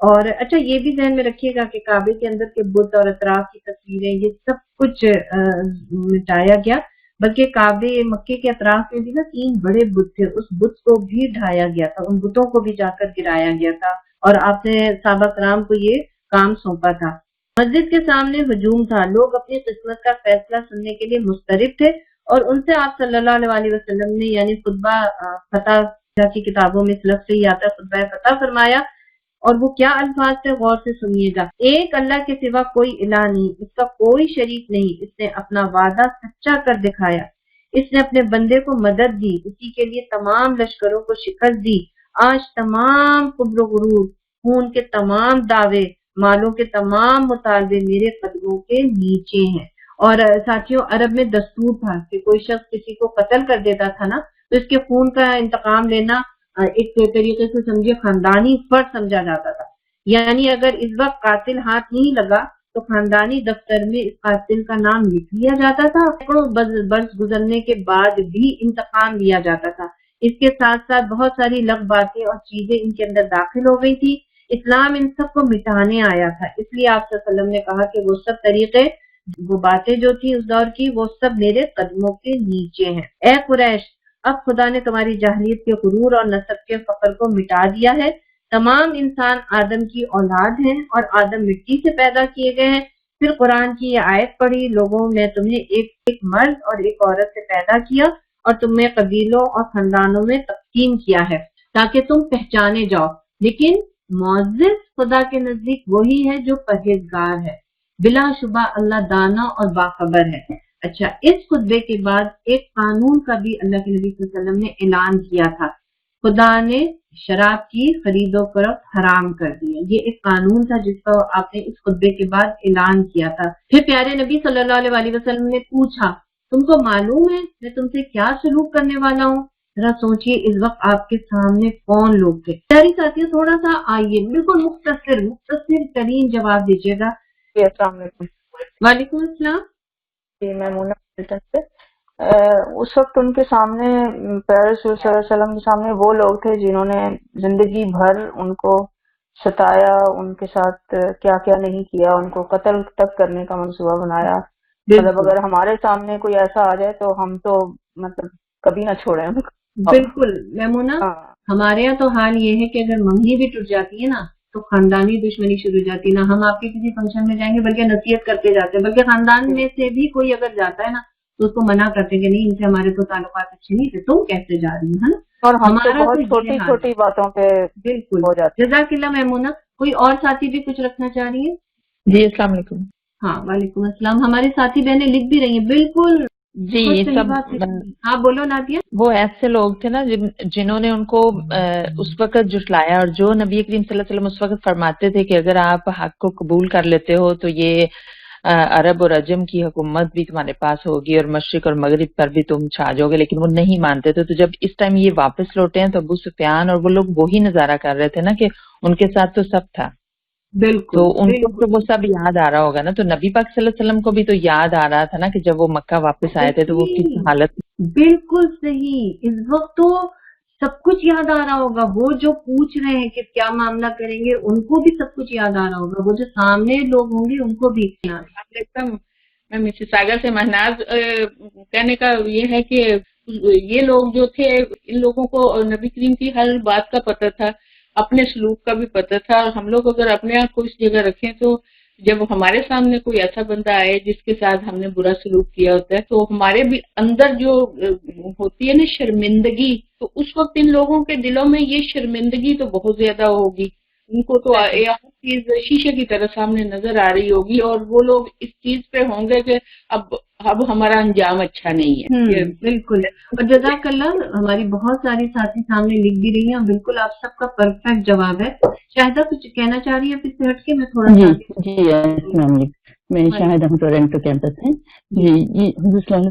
اور اچھا یہ بھی ذہن میں رکھیے گا کہ کعبے کے اندر کے بت اور اطراف کی تصویریں یہ سب کچھ مٹایا گیا، بلکہ کعبے مکے کے اطراف میں بھی نا 3 بڑے بت تھے، اس بت کو بھی ڈھایا گیا تھا، ان بتوں کو بھی جا کر گرایا گیا تھا، اور آپ نے صحابہ کرام کو یہ کام سونپا تھا۔ مسجد کے سامنے ہجوم تھا، لوگ اپنی قسمت کا فیصلہ سننے کے لیے مضطرب تھے، اور ان سے آپ صلی اللہ علیہ وسلم نے یعنی خطبہ فتح کی کتابوں میں اس لفظ سے ہی آتا ہے خطبہ فتح فرمایا، اور وہ کیا الفاظ سے غور سے سنیے گا۔ ایک اللہ کے سوا کوئی الہ نہیں، اس کا کوئی شریک نہیں، اس نے اپنا وعدہ سچا کر دکھایا، اس نے اپنے بندے کو مدد دی، اسی کے لیے تمام لشکروں کو شکست دی، آج تمام قبر و غرور، خون کے تمام دعوے، مالوں کے تمام مطالبے میرے قدموں کے نیچے ہیں۔ اور ساتھیوں عرب میں دستور تھا کہ کوئی شخص کسی کو قتل کر دیتا تھا نا تو اس کے خون کا انتقام لینا ایک طریقے سے سمجھے خاندانی فرض سمجھا جاتا تھا، یعنی اگر اس وقت قاتل ہاتھ نہیں لگا تو خاندانی دفتر میں اس قاتل کا نام لکھ لیا جاتا تھا، سینکڑوں برس گزرنے کے بعد بھی انتقام لیا جاتا تھا۔ اس کے ساتھ ساتھ بہت ساری لغ باتیں اور چیزیں ان کے اندر داخل ہو گئی تھی، اسلام ان سب کو مٹانے آیا تھا، اس لیے آپ صلی اللہ علیہ وسلم نے کہا کہ وہ سب طریقے، وہ باتیں جو تھی اس دور کی، وہ سب میرے قدموں کے نیچے ہیں۔ اے قریش، اب خدا نے تمہاری جاہلیت کے غرور اور نسب کے فخر کو مٹا دیا ہے، تمام انسان آدم کی اولاد ہیں اور آدم مٹی سے پیدا کیے گئے ہیں۔ پھر قرآن کی یہ آیت پڑھی، لوگوں میں تمہیں ایک مرد اور ایک عورت سے پیدا کیا اور تمہیں قبیلوں اور خاندانوں میں تقسیم کیا ہے تاکہ تم پہچانے جاؤ، لیکن معزز خدا کے نزدیک وہی ہے جو پرہیزگار ہے، بلا شبہ اللہ دانا اور باخبر ہے۔ اچھا، اس خطبے کے بعد ایک قانون کا بھی اللہ کے نبی صلی اللہ علیہ وسلم نے اعلان کیا تھا، خدا نے شراب کی خرید و فروخت حرام کر دی ہے، یہ ایک قانون تھا جس کا آپ نے اس خطبے کے بعد اعلان کیا تھا۔ پھر پیارے نبی صلی اللہ علیہ وسلم نے پوچھا، تم کو معلوم ہے میں تم سے کیا سلوک کرنے والا ہوں؟ ذرا سوچئے اس وقت آپ کے سامنے کون لوگ تھے۔ پیاری ساتھیوں تھوڑا سا آئیے، بالکل مختصر ترین جواب دیجیے گا۔ السلام علیکم۔ وعلیکم السلام۔ جی میں مونا سے اس وقت ان کے سامنے پیارے رسول صلی اللہ علیہ وسلم کے سامنے وہ لوگ تھے جنہوں نے زندگی بھر ان کو ستایا، ان کے ساتھ کیا کیا نہیں کیا، ان کو قتل تک کرنے کا منصوبہ بنایا۔ مطلب اگر ہمارے سامنے کوئی ایسا آ جائے تو ہم تو مطلب کبھی نہ چھوڑیں۔ بالکل میمونہ، ہمارے یہاں تو حال یہ ہے کہ اگر منگنی بھی ٹوٹ جاتی ہے نا تو خاندانی دشمنی شروع ہو جاتی ہے، نہ ہم آپ کے کسی فنکشن میں جائیں گے بلکہ نصیحت کرتے جاتے ہیں، بلکہ خاندان میں سے بھی کوئی اگر جاتا ہے نا تو اس کو منع کرتے ہیں کہ نہیں ان سے ہمارے تو تعلقات اچھے نہیں تھے، تم کیسے جا رہی ہے نا۔ اور ہمارا بہت چھوٹی چھوٹی باتوں پہ بالکل ہو جاتا ہے۔ جزاک اللہ میمونہ۔ کوئی اور ساتھی بھی کچھ رکھنا چاہ رہی ہے؟ جی السلام علیکم۔ ہاں وعلیکم السلام۔ ہمارے ساتھی بہنیں لکھ بھی رہی ہیں، بالکل جی یہ سب ہاں بولو نادیہ۔ وہ ایسے لوگ تھے نا جنہوں نے ان کو اس وقت جھٹلایا، اور جو نبی کریم صلی اللہ علیہ وسلم اس وقت فرماتے تھے کہ اگر آپ حق کو قبول کر لیتے ہو تو یہ عرب اور عجم کی حکومت بھی تمہارے پاس ہوگی اور مشرق اور مغرب پر بھی تم چھا جاؤ گے، لیکن وہ نہیں مانتے تھے۔ تو جب اس ٹائم یہ واپس لوٹے ہیں تو ابو سفیان اور وہ لوگ وہی نظارہ کر رہے تھے نا کہ ان کے ساتھ تو سب تھا، بالکل، تو ان کو وہ سب یاد آ رہا ہوگا نا۔ تو نبی پاک صلی اللہ علیہ وسلم کو بھی تو یاد آ رہا تھا نا کہ جب وہ مکہ واپس آئے تھے تو وہ کس حالت۔ بالکل صحیح، اس وقت تو سب کچھ یاد آ رہا ہوگا، وہ جو پوچھ رہے ہیں کہ کیا معاملہ کریں گے ان کو بھی سب کچھ یاد آ رہا ہوگا، وہ جو سامنے لوگ ہوں گے ان کو بھی۔ میں مسز ساگر سے مہناز کہنے کا یہ ہے کہ یہ لوگ جو تھے ان لوگوں کو نبی کریم کی ہر بات کا پتہ تھا، اپنے سلوک کا بھی پتہ تھا، اور ہم لوگ اگر اپنے آپ کو اس جگہ رکھیں تو جب ہمارے سامنے کوئی ایسا بندہ آئے جس کے ساتھ ہم نے برا سلوک کیا ہوتا ہے تو ہمارے بھی اندر جو ہوتی ہے نا شرمندگی، تو اس وقت ان لوگوں کے دلوں میں یہ شرمندگی تو بہت زیادہ ہوگی، ان کو تو ہر چیز شیشے کی طرح سامنے نظر آ رہی ہوگی، اور وہ لوگ اس چیز پہ ہوں گے کہ اب ہمارا انجام اچھا نہیں ہے۔ بالکل، اور جزاک اللہ، ہماری بہت ساری ساتھی سامنے لکھ بھی رہی ہیں، بالکل آپ سب کا پرفیکٹ جواب ہے۔ شاہدہ کچھ کہنا چاہ رہی ہے پھر سے ہٹ کے؟ میں تھوڑا جی السلام علیکم، میں شاہدہ ہوں ٹورنٹو کیمپس سے۔ جی حضور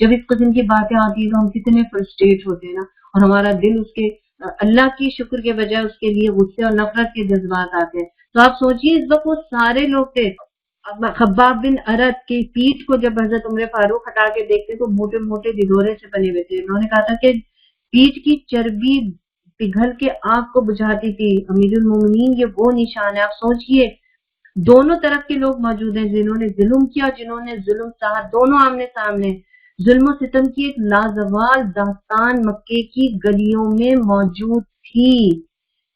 جب اس قسم کی باتیں آتی ہیں تو ہم کتنے فرسٹریٹ ہوتے ہیں نا، اور ہمارا دل اس کے اللہ کی شکر کے بجائے اس کے لیے غصے اور نفرت کے جذبات آتے ہیں. تو آپ سوچیے اس وقت وہ سارے لوگ تھے. خباب بن ارت کی پیٹھ کو جب حضرت عمر فاروق ہٹا کے دیکھتے تو موٹے موٹے ڈھیڈورے سے بنے ہوئے تھے. انہوں نے کہا تھا کہ پیٹھ کی چربی پگھل کے آگ کو بجھاتی تھی. امیر المومنین یہ وہ نشان ہے. آپ سوچئے دونوں طرف کے لوگ موجود ہیں، جنہوں نے ظلم کیا، جنہوں نے ظلم سہا، دونوں آمنے سامنے. ظلم و ستم کی ایک لازوال داستان مکے کی گلیوں میں موجود تھی.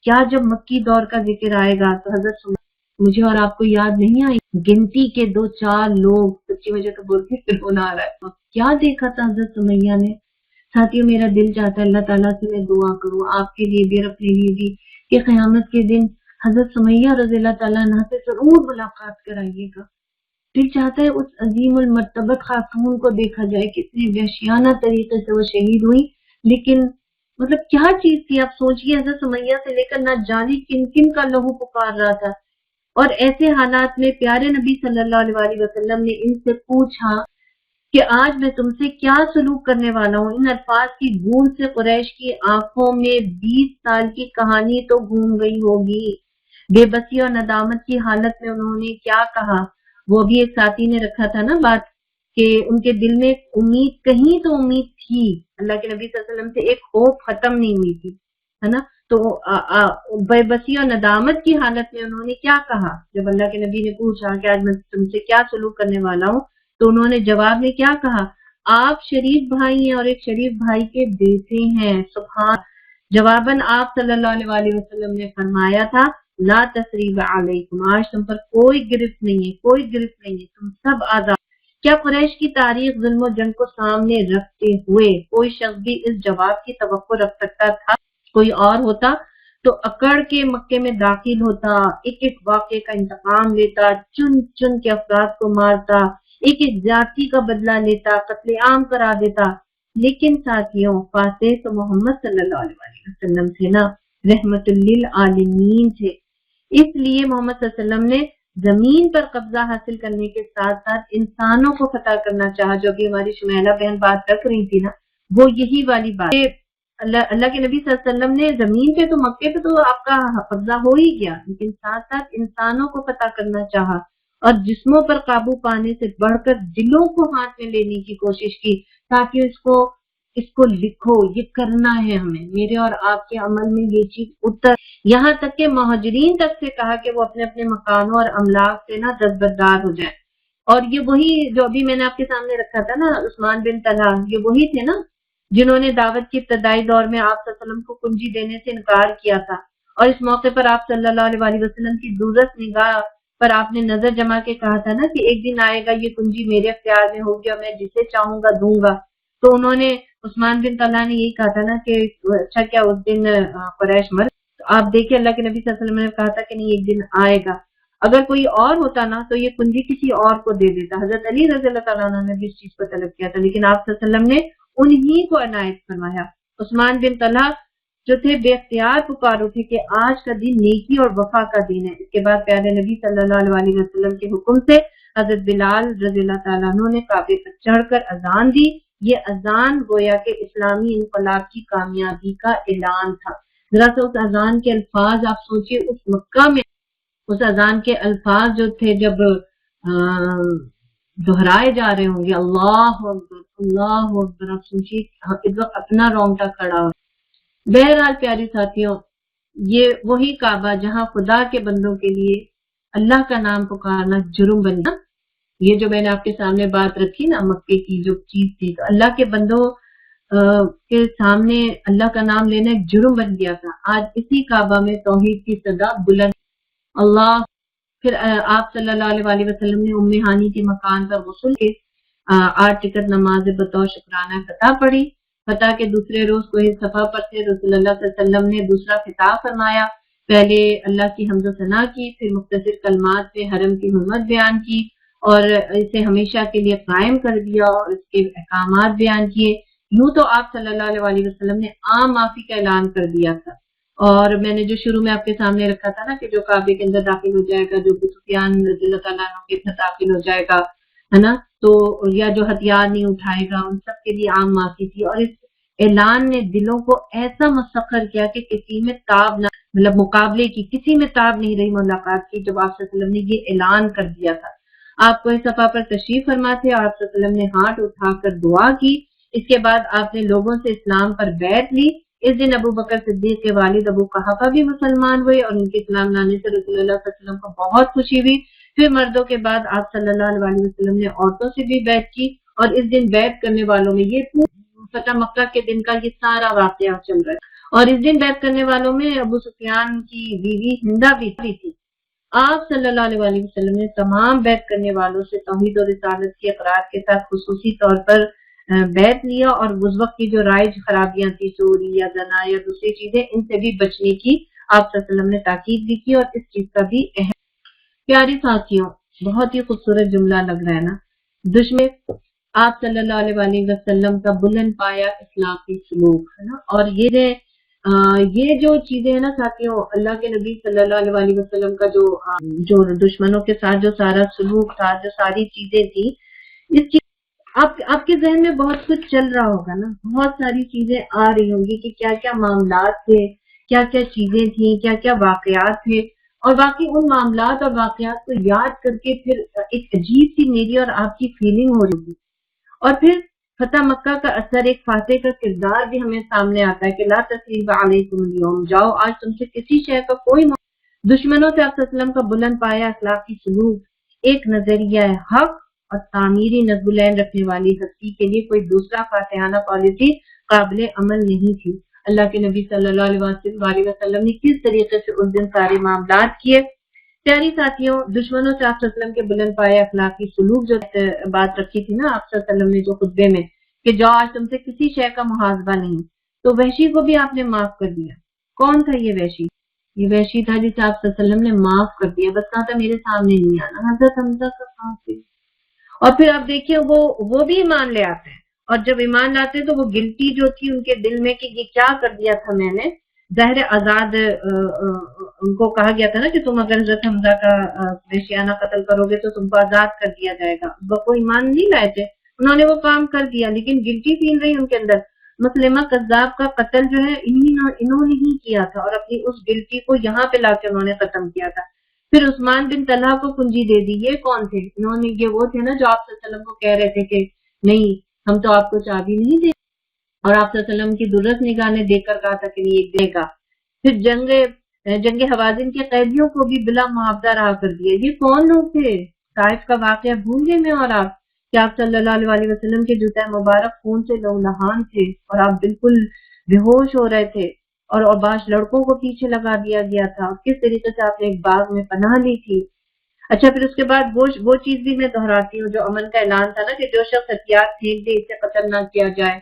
کیا جب مکی دور کا ذکر آئے گا تو حضرت مجھے اور آپ کو یاد نہیں آئی گنتی کے 2-4 لوگ، سچی مجھے تو بول کے پھر ہونا آ رہا ہے. کیا دیکھا تھا حضرت سمیہ نے؟ ساتھیوں میرا دل چاہتا ہے اللہ تعالیٰ سے میں دعا کروں آپ کے لیے بھی اور اپنے لیے بھی کہ قیامت کے دن حضرت سمیہ رضی اللہ تعالیٰ عنہ سے ضرور ملاقات کرائیے گا. دل چاہتا ہے اس عظیم المرتبت خاتون کو دیکھا جائے، کتنے وحشیانہ طریقے سے وہ شہید ہوئی، لیکن مطلب کیا چیز تھی. آپ سوچئے حضرت سمیہ سے لے کر نہ جانے کن کن کا لہو پکار رہا تھا. اور ایسے حالات میں پیارے نبی صلی اللہ علیہ وسلم نے ان سے پوچھا کہ آج میں تم سے کیا سلوک کرنے والا ہوں. ان الفاظ کی گونج سے قریش کی آنکھوں میں 20 سال کی کہانی تو گھوم گئی ہوگی. بے بسی اور ندامت کی حالت میں انہوں نے کیا کہا؟ وہ بھی ایک ساتھی نے رکھا تھا نا بات کہ ان کے دل میں امید، کہیں تو امید تھی. اللہ کے نبی صلی اللہ علیہ وسلم سے ایک خوف ختم نہیں ہوئی تھی، ہے نا. تو بے بسی اور ندامت کی حالت میں انہوں نے کیا کہا جب اللہ کے نبی نے پوچھا کہ آج میں تم سے کیا سلوک کرنے والا ہوں؟ تو انہوں نے جواب میں کیا کہا؟ آپ شریف بھائی ہیں اور ایک شریف بھائی کے بیٹے ہیں. سبحان. جواباً آپ صلی اللہ علیہ وسلم نے فرمایا تھا لا تثریب علیکم، آج تم پر کوئی گرفت نہیں ہے، کوئی گرفت نہیں ہے، تم سب آزاد. کیا قریش کی تاریخ ظلم و جنگ کو سامنے رکھتے ہوئے کوئی شخص بھی اس جواب کی توقع رکھ سکتا تھا؟ کوئی اور ہوتا تو اکڑ کے مکے میں داخل ہوتا، ایک ایک واقعے کا انتقام لیتا، چن چن کے افراد کو مارتا، ایک ایک زیادتی کا بدلہ لیتا، قتل عام کرا دیتا. لیکن ساتھیوں فاتح تو محمد صلی اللہ علیہ وسلم تھے نا، رحمت للعالمین تھے. اس لیے محمد صلی اللہ علیہ وسلم نے زمین پر قبضہ حاصل کرنے کے ساتھ ساتھ انسانوں کو فتح کرنا چاہا. جو بھی ہماری شمیلہ بہن بات رکھ رہی تھی نا، وہ یہی والی بات. اللہ کے نبی صلی اللہ علیہ وسلم نے زمین پہ تو مکے پہ تو آپ کا قبضہ ہو ہی گیا، لیکن ساتھ ساتھ انسانوں کو فتح کرنا چاہا اور جسموں پر قابو پانے سے بڑھ کر دلوں کو ہاتھ میں لینے کی کوشش کی. تاکہ اس کو لکھو، یہ کرنا ہے ہمیں، میرے اور آپ کے عمل میں یہ چیز اتر. یہاں تک کہ مہاجرین تک سے کہا کہ وہ اپنے اپنے مکانوں اور املاک سے نا دستبردار ہو جائیں. اور یہ وہی جو ابھی میں نے آپ کے سامنے رکھا تھا نا، عثمان بن طلحہ، یہ وہی تھے نا جنہوں نے دعوت کی ابتدائی دور میں آپ صلی اللہ علیہ وسلم کو کنجی دینے سے انکار کیا تھا. اور اس موقع پر آپ صلی اللہ علیہ وسلم کی دوزخ نگاہ پر آپ نے نظر جما کے کہا تھا نا کہ ایک دن آئے گا یہ کنجی میرے اختیار میں ہوگی اور میں جسے چاہوں گا دوں گا. تو انہوں نے عثمان بن طلحہ نے یہی کہا تھا نا کہ اچھا کیا اس دن قریش مر. تو آپ دیکھیں اللہ کے نبی صلی اللہ علیہ وسلم نے کہا تھا کہ نہیں ایک دن آئے گا. اگر کوئی اور ہوتا نا تو یہ کنجی کسی اور کو دے دیتا. حضرت علی رضی اللہ تعالیٰ عنہ نے بھی اس چیز کو طلب کیا تھا، لیکن آپ صلی اللہ علیہ وسلم نے انہی کو عنایت فرمایا. عثمان بن طلحہ جو تھے بے اختیار پکار اٹھے کہ آج کا دن نیکی اور وفا کا دن ہے. اس کے بعد پیارے نبی صلی اللہ علیہ وسلم کے حکم سے حضرت بلال رضی اللہ تعالیٰ عنہ نے کعبے پر چڑھ کر اذان دی. یہ اذان گویا کہ اسلامی انقلاب کی کامیابی کا اعلان تھا. ذرا سا اس اذان کے الفاظ آپ سوچئے، اس مکہ میں اس اذان کے الفاظ جو تھے جب دہرائے جا رہے ہوں گے، اللہ اکبر اللہ اکبر، آپ سوچیے اس وقت اپنا رونگٹا کھڑا ہو. بہرحال پیاری ساتھیوں، یہ وہی کعبہ جہاں خدا کے بندوں کے لیے اللہ کا نام پکارنا جرم بنا. یہ جو میں نے آپ کے سامنے بات رکھی نا مکے کی جو چیز تھی، تو اللہ کے بندوں کے سامنے اللہ کا نام لینا ایک جرم بن گیا تھا. آج اسی کعبہ میں توحید کی صدا بلند اللہ. پھر آپ صلی اللہ علیہ وسلم نے ام ہانی کے مکان پر غسل کے 8 ٹکٹ نماز بطور شکرانہ فتح پڑھی. فتح کے دوسرے روز کوہ صفا پر سے رسول اللہ صلی اللہ علیہ وسلم نے دوسرا خطاب فرمایا. پہلے اللہ کی حمد و ثنا کی، پھر مختصر کلمات میں حرم کی حرمت بیان کی اور اسے ہمیشہ کے لیے قائم کر دیا اور اس کے احکامات بیان کیے. یوں تو آپ صلی اللہ علیہ وسلم نے عام معافی کا اعلان کر دیا تھا. اور میں نے جو شروع میں آپ کے سامنے رکھا تھا نا کہ جو کعبے کے اندر داخل ہو جائے گا، جو ابو سفیان رضی اللہ تعالیٰ عنہ کے اندر داخل ہو جائے گا، ہے نا, تو یا جو ہتھیار نہیں اٹھائے گا ان سب کے لیے عام معافی تھی. اور اس اعلان نے دلوں کو ایسا مسخر کیا کہ کسی میں تاب نہ, مطلب مقابلے کی کسی میں تاب نہیں رہی ملاقات کی جب آپ صلی اللہ علیہ وسلم نے یہ اعلان کر دیا تھا. آپ کو اس صفحہ پر تشریف فرما تھے اور آپ صلی اللہ علیہ وسلم نے ہاتھ اٹھا کر دعا کی. اس کے بعد آپ نے لوگوں سے اسلام پر بیعت لی. اس دن ابو بکر صدیق کے والد ابو قحافہ بھی مسلمان ہوئے اور ان کے اسلام لانے سے رسول اللہ صلی اللہ علیہ وسلم کو بہت خوشی ہوئی. پھر مردوں کے بعد آپ صلی اللہ علیہ وسلم نے عورتوں سے بھی بیعت کی اور اس دن بیعت کرنے والوں میں یہ فتح مکہ کے دن کا یہ سارا واقعہ چل رہا ہے. اور اس دن بیعت کرنے والوں میں ابو سفیان کی بیوی ہندا بھی تھی. آپ صلی اللہ علیہ وسلم نے تمام بیعت کرنے والوں سے توحید اور رسالت کی اقرار کے ساتھ خصوصی طور پر بیعت لیا اور اس وقت کی جو رائج خرابیاں تھی, چوری یا زنا یا دوسری چیزیں, ان سے بھی بچنے کی آپ صلی اللہ علیہ وسلم نے تاکید بھی کی. اور اس چیز کا بھی اہم, پیاری ساتھیوں, بہت ہی خوبصورت جملہ لگ رہا ہے نا, دشمن آپ صلی اللہ علیہ وسلم کا بلند پایا اخلاقی سلوک ہے نا. اور یہ جو چیزیں ہیں نا ساتھیوں, اللہ کے نبی صلی اللہ علیہ وسلم کا جو دشمنوں کے ساتھ جو سارا سلوک تھا, جو ساری چیزیں تھی, اس چیز آپ کے ذہن میں بہت کچھ چل رہا ہوگا نا, بہت ساری چیزیں آ رہی ہوں گی کہ کیا کیا معاملات تھے, کیا کیا چیزیں تھیں, کیا کیا واقعات تھے. اور باقی ان معاملات اور واقعات کو یاد کر کے پھر ایک عجیب سی میری اور آپ کی فیلنگ ہو رہی تھی. اور پھر فتح مکہ کا اثر, ایک فاتح کا کردار بھی ہمیں سامنے آتا ہے کہ لا تثریب علیکم اليوم, جاؤ آج تم سے کسی شے کا کوئی دشمنوں سے آپ صلی اللہ علیہ وسلم کا بلند پایا اخلاقی سلوک, ایک نظریہ حق اور تعمیری نظم العین رکھنے والی ہستی کے لیے کوئی دوسرا فاتحانہ پالیسی قابل عمل نہیں تھی. اللہ کے نبی صلی اللہ علیہ وسلم نے کس طریقے سے اس دن سارے معاملات کیے. پیاری ساتھیوں, دشمنوں سے آپ صلی اللہ علیہ وسلم کے بلند پایا اخلاقی سلوک جو بات رکھی تھی نا آپ صلی اللہ علیہ وسلم نے جو خطبے میں کہ جاؤ آج تم سے کسی شے کا محاسبہ نہیں, تو وحشی کو بھی آپ نے معاف کر دیا. کون تھا یہ وحشی؟ یہ وحشی تھا جسے آپ صلی اللہ علیہ وسلم نے معاف کر دیا, بس کہا تھا میرے سامنے نہیں آنا. حضرت حمزہ کا کہاں سے. اور پھر آپ دیکھیے وہ بھی ایمان لے آتے ہیں, اور جب ایمان لاتے ہیں تو وہ گلٹی جو تھی ان کے دل میں کہ یہ کیا کر دیا تھا میں نے, ظاہر آزاد ان کو کہا گیا تھا نا کہ تم اگر حضرت حمزہ کا وحشیانہ قتل کرو گے تو تم کو آزاد کر دیا جائے گا. وہ ایمان نہیں لائے تھے, انہوں نے وہ کام کر دیا, لیکن گلٹی فیل رہی ان کے اندر. مسلمہ کذاب کا قتل جو ہے انہوں نے ہی کیا تھا, اور اپنی اس گلٹی کو یہاں پہ لا کے انہوں نے ختم کیا تھا. پھر عثمان بن طلحہ کو کنجی دے دی. یہ کون تھے؟ انہوں نے, یہ وہ تھے نا جو آپ صلی اللہ علیہ وسلم کو کہہ رہے تھے کہ نہیں ہم تو آپ کو چابی نہیں دیں, اور آپ صلی اللہ علیہ وسلم کی درست نگاہ نے دیکھ کر کہا تھا کہ نہیں ایک دے گا. پھر جنگ حوازن کے قیدیوں کو بھی بلا معاوضہ رہا کر دیا. یہ کون لوگ تھے؟ طائف کا واقعہ بھول گئے میں اور آپ کہ آپ صلی اللہ علیہ وسلم کے جوتے مبارک خون سے لہولہان تھے اور آپ بالکل بے ہوش ہو رہے تھے, اور بعض لڑکوں کو پیچھے لگا دیا گیا تھا. کس طریقے سے آپ نے ایک باغ میں پناہ لی تھی. اچھا, پھر اس کے بعد وہ چیز بھی میں دہراتی ہوں جو امن کا اعلان تھا نا کہ جو شخص ہتھیار پھینک دے اسے قتل نہ کیا جائے,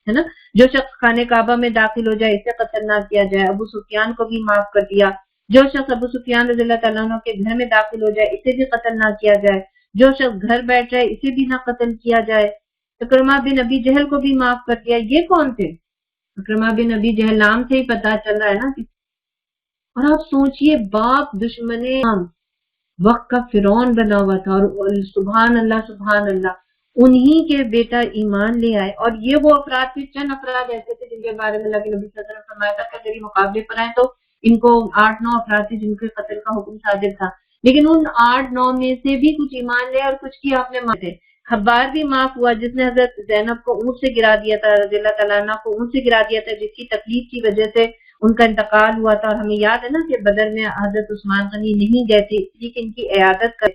ہے نا. جو شخص خانہ کعبہ میں داخل ہو جائے اسے قتل نہ کیا جائے. ابو سفیان کو بھی معاف کر دیا. جو شخص ابو سفیان رضی اللہ تعالیٰ عنہ کے گھر میں داخل ہو جائے اسے بھی قتل نہ کیا جائے. جو شخص گھر بیٹھ جائے اسے بھی نہ قتل کیا جائے. اکرمہ بن ابی جہل کو بھی معاف کر دیا. یہ کون تھے؟ اکرمہ بن ابی جہل نام سے ہی پتا چل رہا ہے نا. اور آپ سوچئے, باپ دشمن وقت کا فرعون بنا ہوا تھا, اور سبحان اللہ انہی کے بیٹا ایمان لے آئے. اور یہ وہ افراد تھے, چند افراد ایسے تھے جن کے بارے میں اللہ کے نبی صلی اللہ علیہ وسلم نے فرمایا تھا کہ اگر یہ مقابلے پر آئے تو ان کو 8-9 افراد تھے جن کے قتل کا حکم صادر تھا. لیکن ان 8-9 میں سے بھی کچھ ایمان لے اور کچھ کی آپ نے مانے. خبار بھی معاف ہوا جس نے حضرت زینب کو اونٹ سے گرا دیا تھا, رضی اللہ تعالیٰ عنہ کو اونٹ سے گرا دیا تھا, جس کی تکلیف کی وجہ سے ان کا انتقال ہوا تھا. اور ہمیں یاد ہے نا کہ بدر میں حضرت عثمان غنی نہیں گئے تھے, اس لیے کہ ان کی عیادت کرے.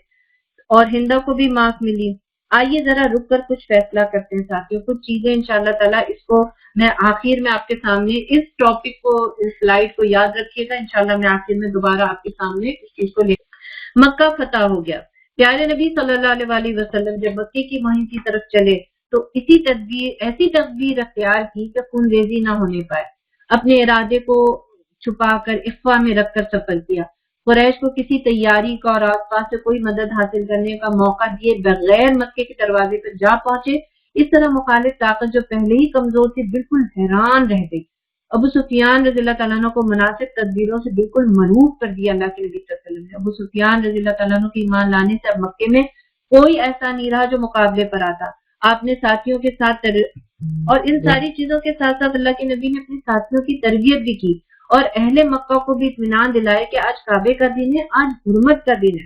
اور ہندا کو بھی معاف ملی. آئیے ذرا رک کر کچھ فیصلہ کرتے ہیں ساتھیوں, کچھ چیزیں انشاءاللہ تعالیٰ. اس کو میں آخر میں آپ کے سامنے اس ٹاپک کو, اس سلائیڈ کو یاد رکھیے گا, انشاءاللہ میں آخر میں دوبارہ آپ کے سامنے اس چیز کو لے. مکہ فتح ہو گیا. پیارے نبی صلی اللہ علیہ وسلم جب مکے کی مہم کی طرف چلے تو ایسی تدبیر اختیار کی کہ خون ریزی نہ ہونے پائے. اپنے ارادے کو چھپا کر اخفا میں رکھ کر سفر کیا. قریش کو کسی تیاری کا اور آس پاس سے کوئی مدد حاصل کرنے کا موقع دیے بغیر مکے کے دروازے پر جا پہنچے. اس طرح مخالف طاقت جو پہلے ہی کمزور تھی بالکل حیران رہ گئی. ابو سفیان رضی اللہ تعالیٰ عنہ کو مناسب تدبیروں سے بالکل مروب کر دیا اللہ کے نبی صلی اللہ علیہ وسلم نے. ابو سفیان رضی اللہ تعالیٰ عنہ کے ایمان لانے سے اب مکے میں کوئی ایسا نہیں رہا جو مقابلے پر آتا. آپ نے ساتھیوں کے ساتھ اور ان ساری چیزوں کے ساتھ ساتھ اللہ کے نبی نے اپنے ساتھیوں کی تربیت بھی کی اور اہل مکہ کو بھی اطمینان دلائے کہ آج کعبے کا دن ہے، آج حرمت کا دن ہے.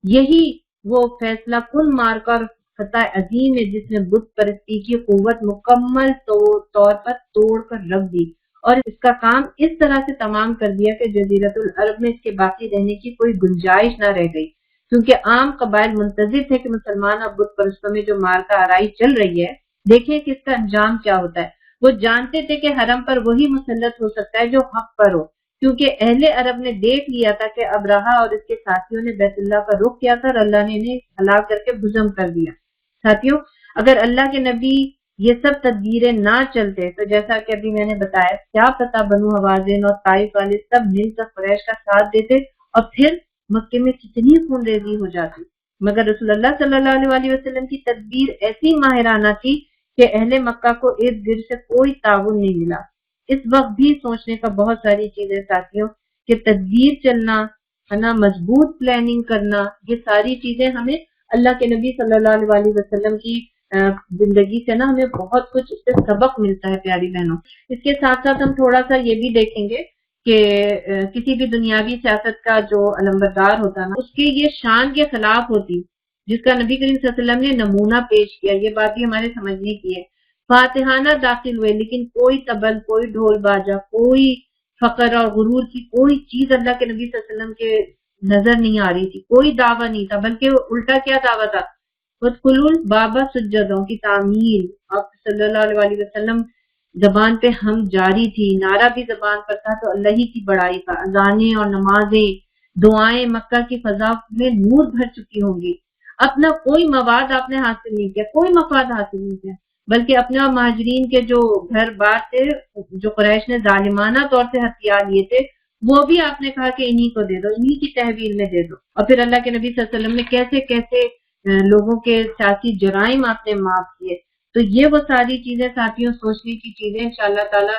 یہی وہ فیصلہ کن مارکا اور فتح عظیم ہے جس نے بت پرستی کی قوت مکمل طور پر توڑ کر رکھ دی اور اس کا کام اس طرح سے تمام کر دیا کہ جزیرۃ العرب میں اس کے باقی رہنے کی کوئی گنجائش نہ رہ گئی، کیونکہ عام قبائل منتظر تھے کہ مسلمان اور بت پرستوں میں جو مارکا آرائی چل رہی ہے دیکھیں کہ اس کا انجام کیا ہوتا ہے. وہ جانتے تھے کہ حرم پر وہی مسلط ہو سکتا ہے جو حق پر ہو، کیونکہ اہل عرب نے دیکھ لیا تھا کہ ابرہہ اور اس کے ساتھیوں نے بیت اللہ کا رخ کیا تھا اور اللہ نے انہیں ہلاک کر کے بزم کر دیا. ساتھیوں، اگر اللہ کے نبی یہ سب تدبیریں نہ چلتے تو جیسا کہ ابھی میں نے بتایا کیا پتہ بنو حوازن اور طائف والے سب مل کر قریش کا ساتھ دیتے اور پھر مکے میں کتنی خون ریزی ہو جاتی. مگر رسول اللہ صلی اللہ علیہ وسلم کی تدبیر ایسی ماہرانہ تھی کہ اہل مکہ کو ارد گرد سے کوئی تعاون نہیں ملا. اس وقت بھی سوچنے کا بہت ساری چیزیں ساتھیوں کہ تدبیر چلنا ہے نا، مضبوط پلاننگ کرنا، یہ ساری چیزیں ہمیں اللہ کے نبی صلی اللہ علیہ وسلم کی زندگی سے نا ہمیں بہت کچھ اس سے سبق ملتا ہے پیاری بہنوں. اس کے ساتھ ساتھ ہم تھوڑا سا یہ بھی دیکھیں گے کہ کسی بھی دنیاوی سیاست کا جو علمبردار ہوتا نا اس کی یہ شان کے خلاف ہوتی جس کا نبی کریم صلی اللہ علیہ وسلم نے نمونہ پیش کیا. یہ بات بھی ہمارے سمجھنے کی ہے. فاتحانہ داخل ہوئے لیکن کوئی طبل، کوئی ڈھول باجا، کوئی فقر اور غرور کی کوئی چیز اللہ کے نبی صلی اللہ علیہ وسلم کے نظر نہیں آ رہی تھی. کوئی دعویٰ نہیں تھا، بلکہ الٹا کیا دعویٰ تھا، وَادْخُلُوا الْبَابَ سُجَّدًا کی تعمیل. آپ صلی اللہ علیہ وسلم زبان پہ ہم جاری تھی، نعرہ بھی زبان پر تھا تو اللہ ہی کی بڑائی کا. اذانیں اور نمازیں، دعائیں مکہ کی فضا میں نور بھر چکی ہوں گی. اپنا کوئی مواد آپ نے حاصل نہیں کیا، کوئی مفاد حاصل نہیں کیا، بلکہ اپنے اور مہاجرین کے جو گھر بار تھے جو قریش نے ظالمانہ طور سے ہتھیار لیے تھے وہ بھی آپ نے کہا کہ انہی کو دے دو، انہی کی تحویل میں دے دو. اور پھر اللہ کے نبی صلی اللہ علیہ وسلم نے کیسے کیسے لوگوں کے سیاسی جرائم آپ نے معاف کیے. تو یہ وہ ساری چیزیں ساتھیوں سوچنے کی چیزیں انشاءاللہ تعالیٰ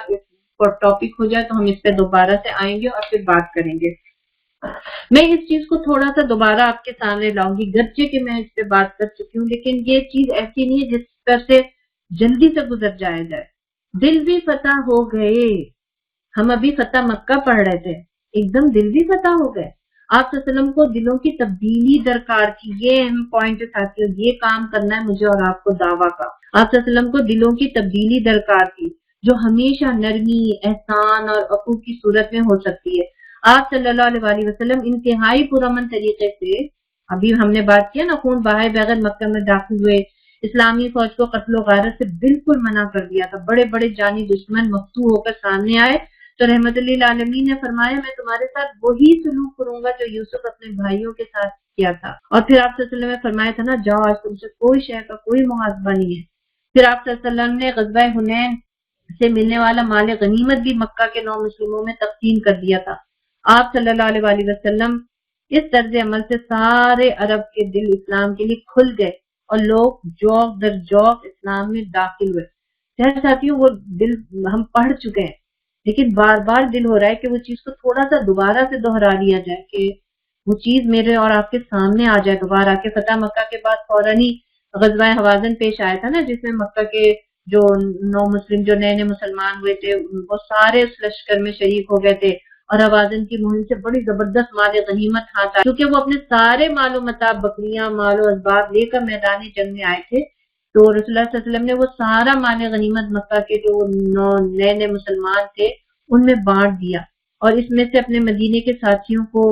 ٹاپک ہو جائے تو ہم اس پہ دوبارہ سے آئیں گے اور پھر بات کریں گے. میں اس چیز کو تھوڑا سا دوبارہ آپ کے سامنے لاؤں گی، گرچہ کہ میں اس پہ بات کر چکی ہوں، لیکن یہ چیز ایسی نہیں ہے جس پر سے جلدی سے گزر جایا جائے. دل بھی فتح ہو گئے. ہم ابھی فتح مکہ پڑھ رہے تھے، ایک دم دل بھی فتح ہو گئے. آپ صلی اللہ علیہ وسلم کو دلوں کی تبدیلی درکار تھی. یہ اہم پوائنٹ ساتھیوں، یہ کام کرنا ہے مجھے اور آپ کو دعویٰ کا. آپ صلی اللہ علیہ وسلم کو دلوں کی تبدیلی درکار تھی جو ہمیشہ نرمی، احسان اور عفو کی صورت میں ہو سکتی ہے. آپ صلی اللہ علیہ وسلم انتہائی پرامن طریقے سے، ابھی ہم نے بات کیا نا، خون بہائے بغیر مکہ میں داخل ہوئے، اسلامی فوج کو قتل و غارت سے بالکل منع کر دیا تھا. بڑے بڑے جانی دشمن مفتوح ہو کر سامنے آئے تو رحمت للعالمین نے فرمایا میں تمہارے ساتھ وہی سلوک کروں گا جو یوسف اپنے بھائیوں کے ساتھ کیا تھا. اور پھر آپ صلی اللہ علیہ وسلم نے فرمایا تھا نا جاؤ آج تم سے کوئی شے کا کوئی محاسبہ نہیں ہے. پھر آپ صلی اللہ علیہ وسلم نے غزوہ حنین سے ملنے والا مال غنیمت بھی مکہ کے نو مسلموں میں تقسیم کر دیا تھا. آپ صلی اللہ علیہ وسلم اس طرز عمل سے سارے عرب کے دل اسلام کے لیے کھل گئے اور لوگ جوق در جوق اسلام میں داخل ہوئے. ساتھیوں وہ دل ہم پڑھ چکے ہیں لیکن بار بار دل ہو رہا ہے کہ وہ چیز کو تھوڑا سا دوبارہ سے دہرا لیا جائے کہ وہ چیز میرے اور آپ کے سامنے آ جائے دوبارہ. کہ فتح مکہ کے بعد فوراً ہی غزوہ حوازن پیش آیا تھا نا، جس میں مکہ کے جو نو مسلم جو نئے مسلمان ہوئے تھے وہ سارے اس لشکر میں شریک ہو گئے تھے اور حوازن کی مہم سے بڑی زبردست مال غنیمت ہاتھ آئی کیونکہ وہ اپنے سارے مال و متاع، بکریاں، مال و اسباب لے کر میدان جنگ میں آئے تھے. تو رسول اللہ صلی اللہ علیہ وسلم نے وہ سارا مال غنیمت مکہ کے جو نئے مسلمان تھے ان میں بانٹ دیا اور اس میں سے اپنے مدینے کے ساتھیوں کو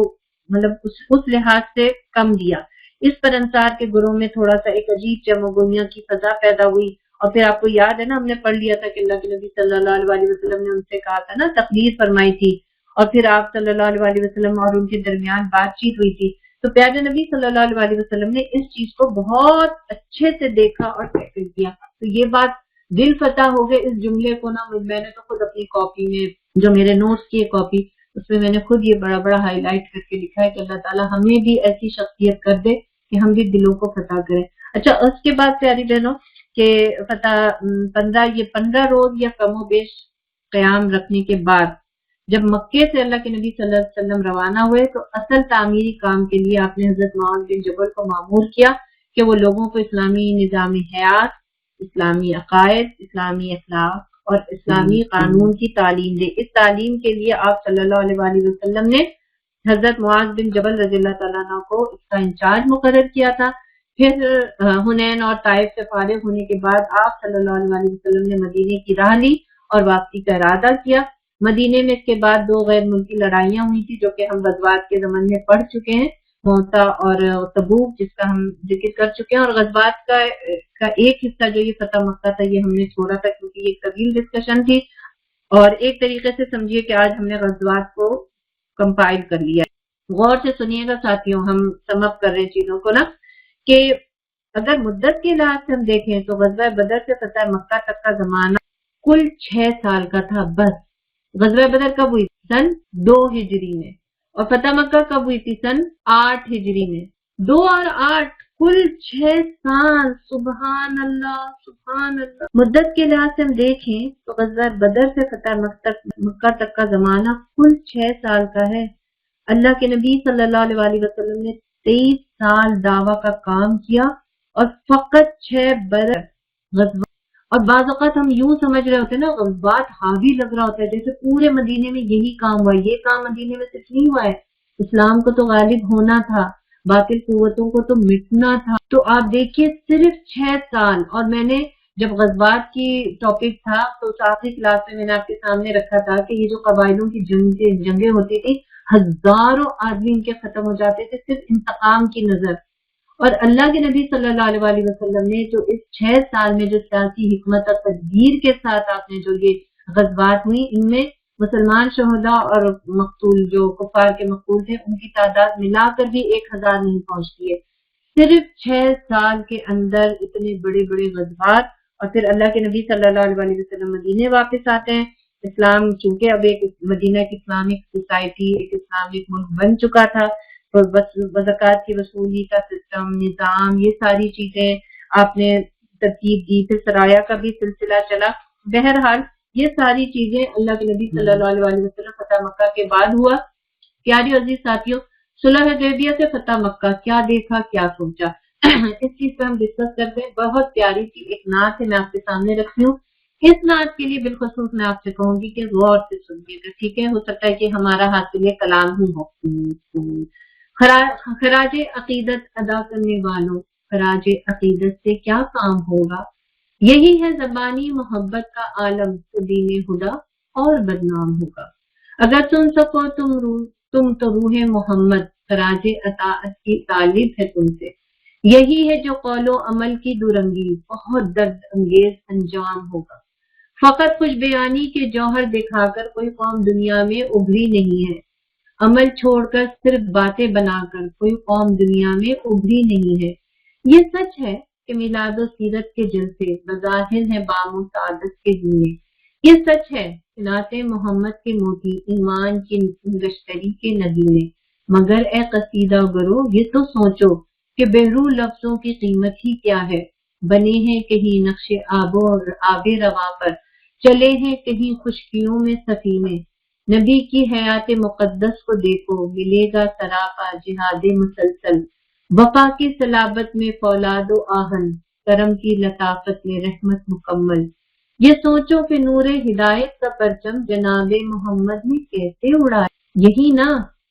مطلب اس لحاظ سے کم دیا. اس پر انصار کے گروہ میں تھوڑا سا ایک عجیب چمگوئیاں کی فضا پیدا ہوئی. اور پھر آپ کو یاد ہے نا، ہم نے پڑھ لیا تھا کہ اللہ کے نبی صلی اللہ علیہ وسلم نے ان سے کہا تھا نا، تقریر فرمائی تھی اور پھر آپ صلی اللہ علیہ وسلم اور ان کے درمیان بات چیت ہوئی تھی. تو پیارے نبی صلی اللہ علیہ وسلم نے اس چیز کو بہت اچھے سے دیکھا اور ٹیکل کیا. تو یہ بات دل فتح ہو گئے، اس جملے کو نا میں نے تو خود اپنی کاپی میں جو میرے نوٹس کی کاپی اس میں نے خود یہ بڑا بڑا ہائی لائٹ کر کے لکھا ہے کہ اللہ تعالیٰ ہمیں بھی ایسی شخصیت کر دے کہ ہم بھی دلوں کو فتح کریں. اچھا، اس کے بعد پیاری بہنوں کہ فتح 15 روز یا کم و بیش قیام رکھنے کے بعد جب مکے سے اللہ کے نبی صلی اللہ علیہ وسلم روانہ ہوئے تو اصل تعمیری کام کے لیے آپ نے حضرت معاذ بن جبل کو مامور کیا کہ وہ لوگوں کو اسلامی نظام حیات، اسلامی عقائد، اسلامی اخلاق اور اسلامی قانون کی تعلیم دے۔ اس تعلیم کے لیے آپ صلی اللہ علیہ وآلہ وسلم نے حضرت معاذ بن جبل رضی اللہ تعالیٰ عنہ کو اس کا انچارج مقرر کیا تھا۔ پھر حنین اور طائف سے فارغ ہونے کے بعد آپ صلی اللہ علیہ وآلہ وسلم نے مدینے کی راہ لی اور واپسی کا ارادہ کیا۔ مدینے میں اس کے بعد 2 غیر ملکی لڑائیاں ہوئی تھی جو کہ ہم غزوات کے زمن میں پڑھ چکے ہیں، موتا اور تبوک جس کا ہم ذکر کر چکے ہیں، اور غزوات کا ایک حصہ جو یہ فتح مکہ تھا یہ ہم نے چھوڑا تھا کیونکہ یہ طویل ڈسکشن تھی، اور ایک طریقے سے سمجھیے کہ آج ہم نے غزوات کو کمپائل کر لیا۔ غور سے سنیے گا ساتھیوں، ہم سم اپ کر رہے ہیں چیزوں کو نا، کہ اگر مدت کے لحاظ سے ہم دیکھیں تو غزوہ بدر سے فتح مکہ تک کا زمانہ کل 6 سال کا تھا بس۔ غزوہ بدر کب ہوئی؟ سن 2 ہجری میں، اور فتح مکہ کب ہوئی تھی؟ سن 8 ہجری میں۔ 2 اور 8 کل 6 سال۔ سبحان اللہ سبحان اللہ۔ مدت کے لحاظ سے ہم دیکھیں تو غزوہ بدر سے فتح مکہ تک کا زمانہ کل 6 سال کا ہے۔ اللہ کے نبی صلی اللہ علیہ وآلہ وسلم نے 23 سال دعویٰ کا کام کیا اور فقط 6 برس غزوہ، اور بعض اوقات ہم یوں سمجھ رہے ہوتے ہیں نا، غزوات حاوی لگ رہا ہوتا ہے جیسے پورے مدینے میں یہی کام ہوا ہے۔ یہ کام مدینے میں صرف نہیں ہوا ہے، اسلام کو تو غالب ہونا تھا، باطل قوتوں کو تو مٹنا تھا۔ تو آپ دیکھیے صرف 6 سال، اور میں نے جب غزوات کی ٹاپک تھا تو آخری کلاس میں نے آپ کے سامنے رکھا تھا کہ یہ جو قبائلوں کی جنگیں ہوتی تھی، ہزاروں آدمی ان کے ختم ہو جاتے تھے صرف انتقام کی نظر، اور اللہ کے نبی صلی اللہ علیہ وآلہ وسلم نے جو اس 6 سال میں جو سیاسی حکمت اور تدبیر کے ساتھ آپ نے جو یہ غزوات ہوئی، ان میں مسلمان شہداء اور مقتول جو کفار کے مقتول تھے ان کی تعداد ملا کر بھی 1000 نہیں پہنچتی ہے۔ صرف 6 سال کے اندر اتنے بڑے بڑے غزوات، اور پھر اللہ کے نبی صلی اللہ علیہ وآلہ وسلم مدینے واپس آتے ہیں۔ اسلام چونکہ اب ایک مدینہ کی اسلامک سوسائٹی، ایک اسلامک ملک بن چکا تھا، تو زکوٰۃ کی وصولی کا سسٹم، نظام، یہ ساری چیزیں آپ نے ترتیب دی، پھر سرایا کا بھی سلسلہ چلا۔ بہرحال یہ ساری چیزیں اللہ کے نبی صلی اللہ علیہ وآلہ وسلم فتح مکہ کے بعد ہوا۔ پیارے عزیز ساتھیوں، صلح حدیبیہ سے فتح مکہ، کیا دیکھا کیا سوچا، اس چیز پہ ہم ڈسکس کرتے ہیں۔ بہت پیاری سی ایک نعت ہے، میں آپ کے سامنے رکھتی ہوں۔ اس نعت کے لیے بالخصوص میں آپ سے کہوں گی کہ غور سے سنیے گا، ٹھیک ہے؟ ہو سکتا ہے کہ ہمارا حاصل کلام ہی ہو۔ خراج عقیدت ادا کرنے والوں، خراج عقیدت سے کیا کام ہوگا؟ یہی ہے زبانی محبت کا عالم، تو دین خدا اور بدنام ہوگا۔ اگر سن سکو تم تو روح محمد، خراج اطاعت کی طالب ہے تم سے۔ یہی ہے جو قول و عمل کی دورنگی، بہت درد انگیز انجام ہوگا۔ فقط خوش بیانی کے جوہر دکھا کر کوئی قوم دنیا میں ابھری نہیں ہے، عمل چھوڑ کر صرف باتیں بنا کر کوئی قوم دنیا میں ابھری نہیں ہے۔ یہ سچ ہے کہ میلاد و سیرت کے جلسے بظاہر ہیں بام و سعادت کے دینے، یہ سچ ہے کہ نعت محمد کے موتی ایمان کی گشتری کے ندینے، مگر اے قصیدہ گرو یہ تو سوچو کہ بہرو لفظوں کی قیمت ہی کیا ہے۔ بنے ہیں کہیں نقش آب رواں پر، چلے ہیں کہیں خشکیوں میں سفینے، نبی کی حیات مقدس کو دیکھو، ملے گا سراپا جہاد مسلسل، وفا کی صلابت میں فولاد و آہن، کرم کی لطافت میں رحمت مکمل۔ یہ سوچو کہ نور ہدایت کا پرچم جناب محمد نے کیسے اڑایا، یہی نہ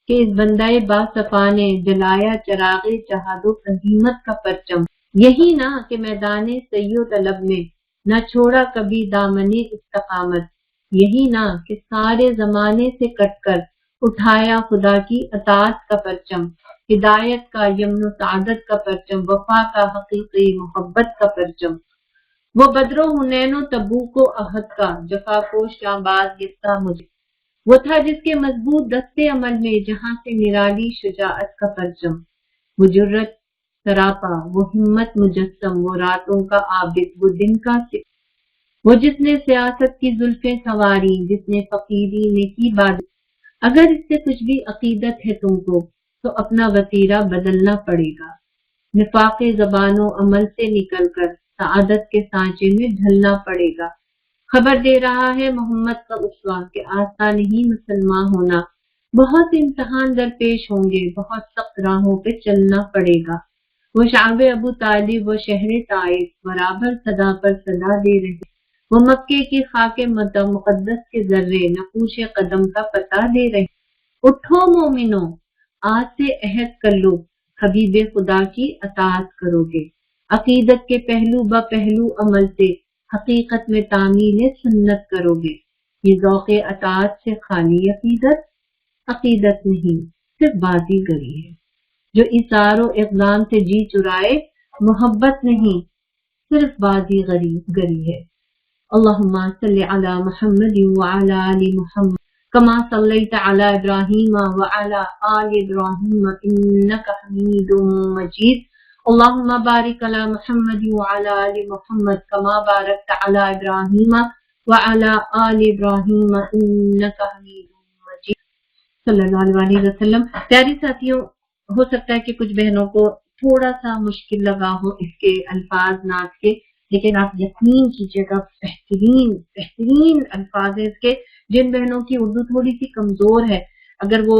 کہ اس بندہ باصفا نے جلایا چراغ جہاد و عظیمت کا پرچم، یہی نہ کہ میدان سی و طلب میں نہ چھوڑا کبھی دامن استقامت، یہی نہ کہ سارے زمانے سے کٹ کر اٹھایا خدا کی اطاعت کا پرچم، ہدایت کا، یمن و سعادت کا پرچم، وفا کا، حقیقی محبت کا پرچم۔ وہ بدر و حنین و تبوک و احد کا جفا پوش جانباز گفتہ مجھے، وہ تھا جس کے مضبوط دستے عمل میں جہاں سے نرالی شجاعت کا پرچم، وہ جرت سراپا، وہ ہمت مجسم، وہ راتوں کا عابد، وہ دن کا سکھ، وہ جس نے سیاست کی زلفیں سواری، جس نے فقیری نے کی بات۔ اگر اس سے کچھ بھی عقیدت ہے تم کو تو اپنا وتیرہ بدلنا پڑے گا، نفاق زبان و عمل سے نکل کر سعادت کے سانچے میں ڈھلنا پڑے گا۔ خبر دے رہا ہے محمد کا اسوہ کہ آسان نہیں مسلمان ہونا، بہت امتحان درپیش ہوں گے، بہت سخت راہوں پہ چلنا پڑے گا۔ وہ شعب ابو طالب و شہر طائف برابر صدا پر صدا دے رہے، وہ مکے کی خاک مقدس کے ذرے نقوش قدم کا پتہ دے رہے۔ اٹھو مومنو، آج سے عہد کر لو، حبیب خدا کی اطاعت کرو گے، عقیدت کے پہلو بہ پہلو عمل سے حقیقت میں تعمیل سنت کرو گے۔ یہ ذوق اطاعت سے خالی عقیدت نہیں، صرف بازی گری ہے۔ جو اثار و اقدام سے جی چرائے، محبت نہیں، صرف بازی گری ہے۔ اللہم صلی علی محمد وعلی آل محمد کما صلیت علی ابراہیم وعلی آل ابراہیم انک حمید مجید۔ اللہم بارک علی محمد وعلی آل محمد کما بارکت علی ابراہیم وعلی آل ابراہیم انک حمید مجید صلی اللہ علیہ وسلم۔ پیاری ساتھیوں، ہو سکتا ہے کہ کچھ بہنوں کو تھوڑا سا مشکل لگا ہو اس کے الفاظ نعت کے، لیکن آپ یقین کیجیے گا بہترین الفاظ ہیں اس کے۔ جن بہنوں کی اردو تھوڑی سی کمزور ہے، اگر وہ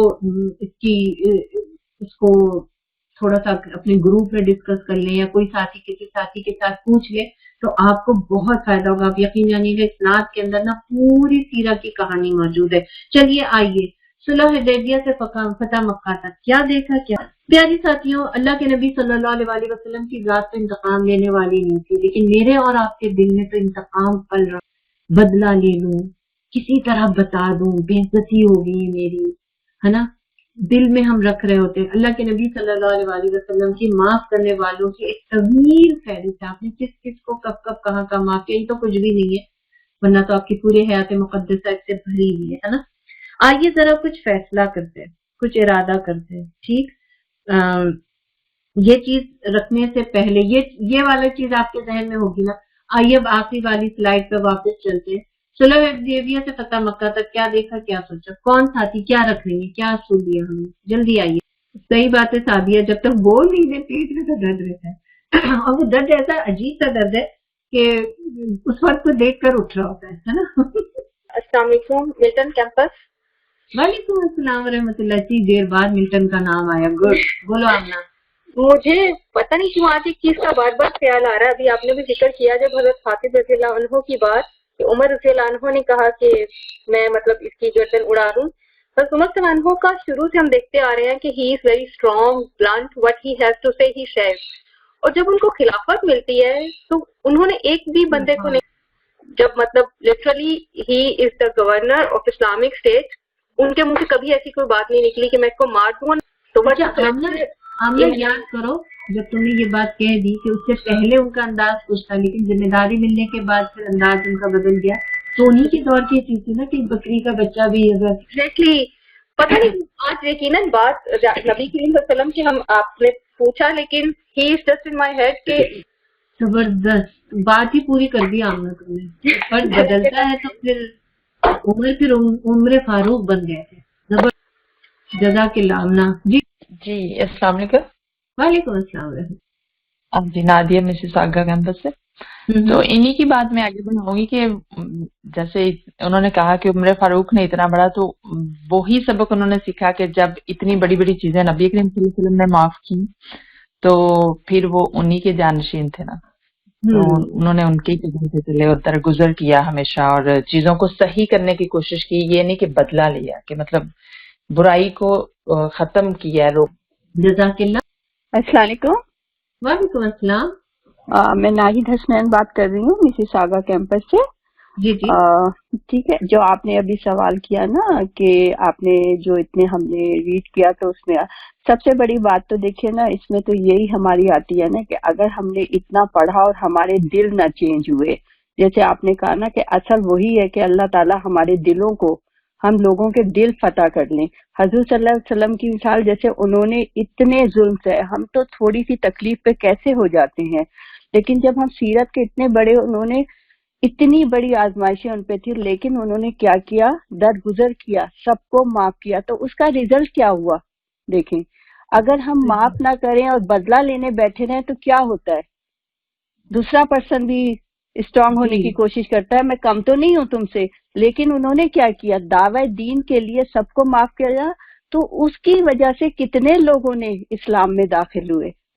اس کو تھوڑا سا اپنے گروپ میں ڈسکس کر لیں یا کوئی ساتھی کسی ساتھی کے ساتھ پوچھ لیں تو آپ کو بہت فائدہ ہوگا۔ آپ یقین جانیے گا اس نعت کے اندر نا پوری سیرہ کی کہانی موجود ہے۔ چلیے آئیے، صلح حدیبیہ سے فتح مکہ تک کیا دیکھا کیا۔ پیاری ساتھیوں، اللہ کے نبی صلی اللہ علیہ وسلم کی ذات تو انتقام لینے والی نہیں تھی، لیکن میرے اور آپ کے دل میں تو انتقام پل رہا، بدلہ لے لوں، کسی طرح بتا دوں، بے عزتی ہوگی میری، ہے نا، دل میں ہم رکھ رہے ہوتے ہیں۔ اللہ کے نبی صلی اللہ علیہ وسلم کی معاف کرنے والوں کی ایک طویل فہرست ہے۔ آپ نے کس کس کو کب کہاں معاف کیا، یہ تو کچھ بھی نہیں ہے، ورنہ تو آپ کی پوری حیات مقدسہ اس سے بھری ہوئی ہے نا۔ آئیے ذرا کچھ فیصلہ کرتے ہیں، کچھ ارادہ کرتے ہیں، ٹھیک۔ یہ چیز رکھنے سے پہلے یہ والا چیز آپ کے ذہن میں ہوگی نا۔ آئیے اب آخری والی سلائیڈ پہ واپس چلتے ہیں۔ صلح حدیبیہ سے فتح مکہ تک کیا دیکھا کیا سوچا، کون ساتھی کیا رکھ لیں گے، کیا اصول دیا ہم نے، جلدی آئیے۔ صحیح بات ہے سعدیہ، جب تک بول نہیں دے پیٹ میں تو درد رہتا ہے، اور وہ درد ایسا عجیب سا درد ہے کہ اس وقت کو دیکھ کر اٹھ رہا ہوتا ہے نا۔ السلام علیکم، ملٹن کیمپس۔ وعلیکم السلام ورحمۃ اللہ۔ اتنی دیر بعد ملٹن کا نام آیا، گڈ، بولو آمنہ۔ مجھے پتہ نہیں کیوں آج ایک چیز کا بار بار خیال آ رہا ہے، ابھی آپ نے بھی ذکر کیا جب حضرت خاطب رضی اللہ عنہ کی بات کہ عمر رضی اللہ عنہ نے کہا کہ میں مطلب اس کی گردن اڑا دوں۔ بس عمر رضی اللہ عنہ کا شروع سے ہم دیکھتے آ رہے ہیں کہ he is very strong, blunt, what he has to say he Cs, اور جب ان کو خلافت ملتی ہے تو انہوں نے ایک بھی بندے کو نہیں، جب مطلب literally he is the governor of Islamic State, ان کے منہ سے کبھی ایسی کوئی بات نہیں نکلی کہ میں اس کو مار دوں۔ تو آمنہ یاد کرو جب تم نے یہ بات کہہ دی کہ اس سے پہلے ان کا انداز کچھ تھا، لیکن ذمہ داری ملنے کے بعد پھر انداز ان کا بدل گیا۔ تو انہیں کے دور کی چیز تھی نا کہ بکری کا بچہ بھی اگر ایگزیکٹلی پتہ نہیں، آج یقیناً بات نبی کریم صلی اللہ علیہ وسلم کی ہم آپ نے پوچھا، لیکن ہی is just in my head کہ زبردست بات ہی پوری کر دی آمنہ تم نے۔ فرد بدلتا ہے تو پھر عمر فاروق بن گئے تھے۔ زبردست، جزاک اللہ آمنہ۔ جی السلام علیکم۔ وعلیکم السلام ورحمۃ۔ اب جی نادیہ مسز آگا کیمپس سے، تو انہی کی بات میں آگے بڑھاؤں گی کہ جیسے انہوں نے کہا کہ عمر فاروق نے اتنا بڑا، تو وہی سبق انہوں نے سیکھا کہ جب اتنی بڑی بڑی چیزیں نبی کریم صلی اللہ علیہ وسلم نے معاف کی تو پھر وہ انہی کے جانشین تھے نا، تو انہوں نے ان کے سے چلے اور درگزر کیا ہمیشہ، اور چیزوں کو صحیح کرنے کی کوشش کی، یہ نہیں کہ بدلہ لیا، کہ مطلب برائی کو ختم کیا لوگ۔ جزاک اللہ۔ السلام علیکم۔ وعلیکم السلام۔ میں ناہید حسنین بات کر رہی ہوں مسز آگا کیمپس سے۔ جی جی ٹھیک ہے، جو آپ نے ابھی سوال کیا نا کہ آپ نے جو اتنے ہم نے ریڈ کیا تو اس میں سب سے بڑی بات تو دیکھیے نا، اس میں تو یہی ہماری آتی ہے نا کہ اگر ہم نے اتنا پڑھا اور ہمارے دل نہ چینج ہوئے، جیسے آپ نے کہا نا کہ اصل وہی ہے کہ اللہ تعالیٰ ہمارے دلوں کو، ہم لوگوں کے دل فتح کر لیں۔ حضور صلی اللہ علیہ وسلم کی مثال، جیسے انہوں نے اتنے ظلم سے، ہم تو تھوڑی سی تکلیف پہ کیسے ہو جاتے ہیں، لیکن جب ہم سیرت کے اتنے بڑے، انہوں نے اتنی بڑی آزمائشیں ان پہ تھی، لیکن انہوں نے کیا کیا، درگزر کیا، سب کو معاف کیا، تو اس کا رزلٹ کیا ہوا دیکھیں۔ اگر ہم معاف نہ کریں اور بدلہ لینے بیٹھے رہیں تو کیا ہوتا ہے، دوسرا پرسن بھی اسٹرانگ ہونے کی کوشش کرتا ہے، میں کم تو نہیں ہوں تم سے، لیکن انہوں نے کیا کیا، دعوی دین کے لیے سب کو معاف کیا، تو اس کی وجہ سے کتنے لوگوں نے اسلام میں داخل ہوئے،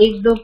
1-2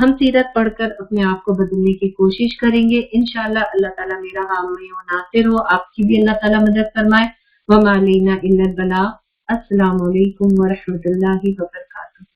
ہم سیرت پڑھ کر اپنے آپ کو بدلنے کی کوشش کریں گے انشاءاللہ. اللہ تعالیٰ میرا حامی و ناصر ہو، آپ کی بھی اللہ تعالیٰ مدد فرمائے. وما علینا الا البلاغ. السلام علیکم ورحمۃ اللہ وبرکاتہ.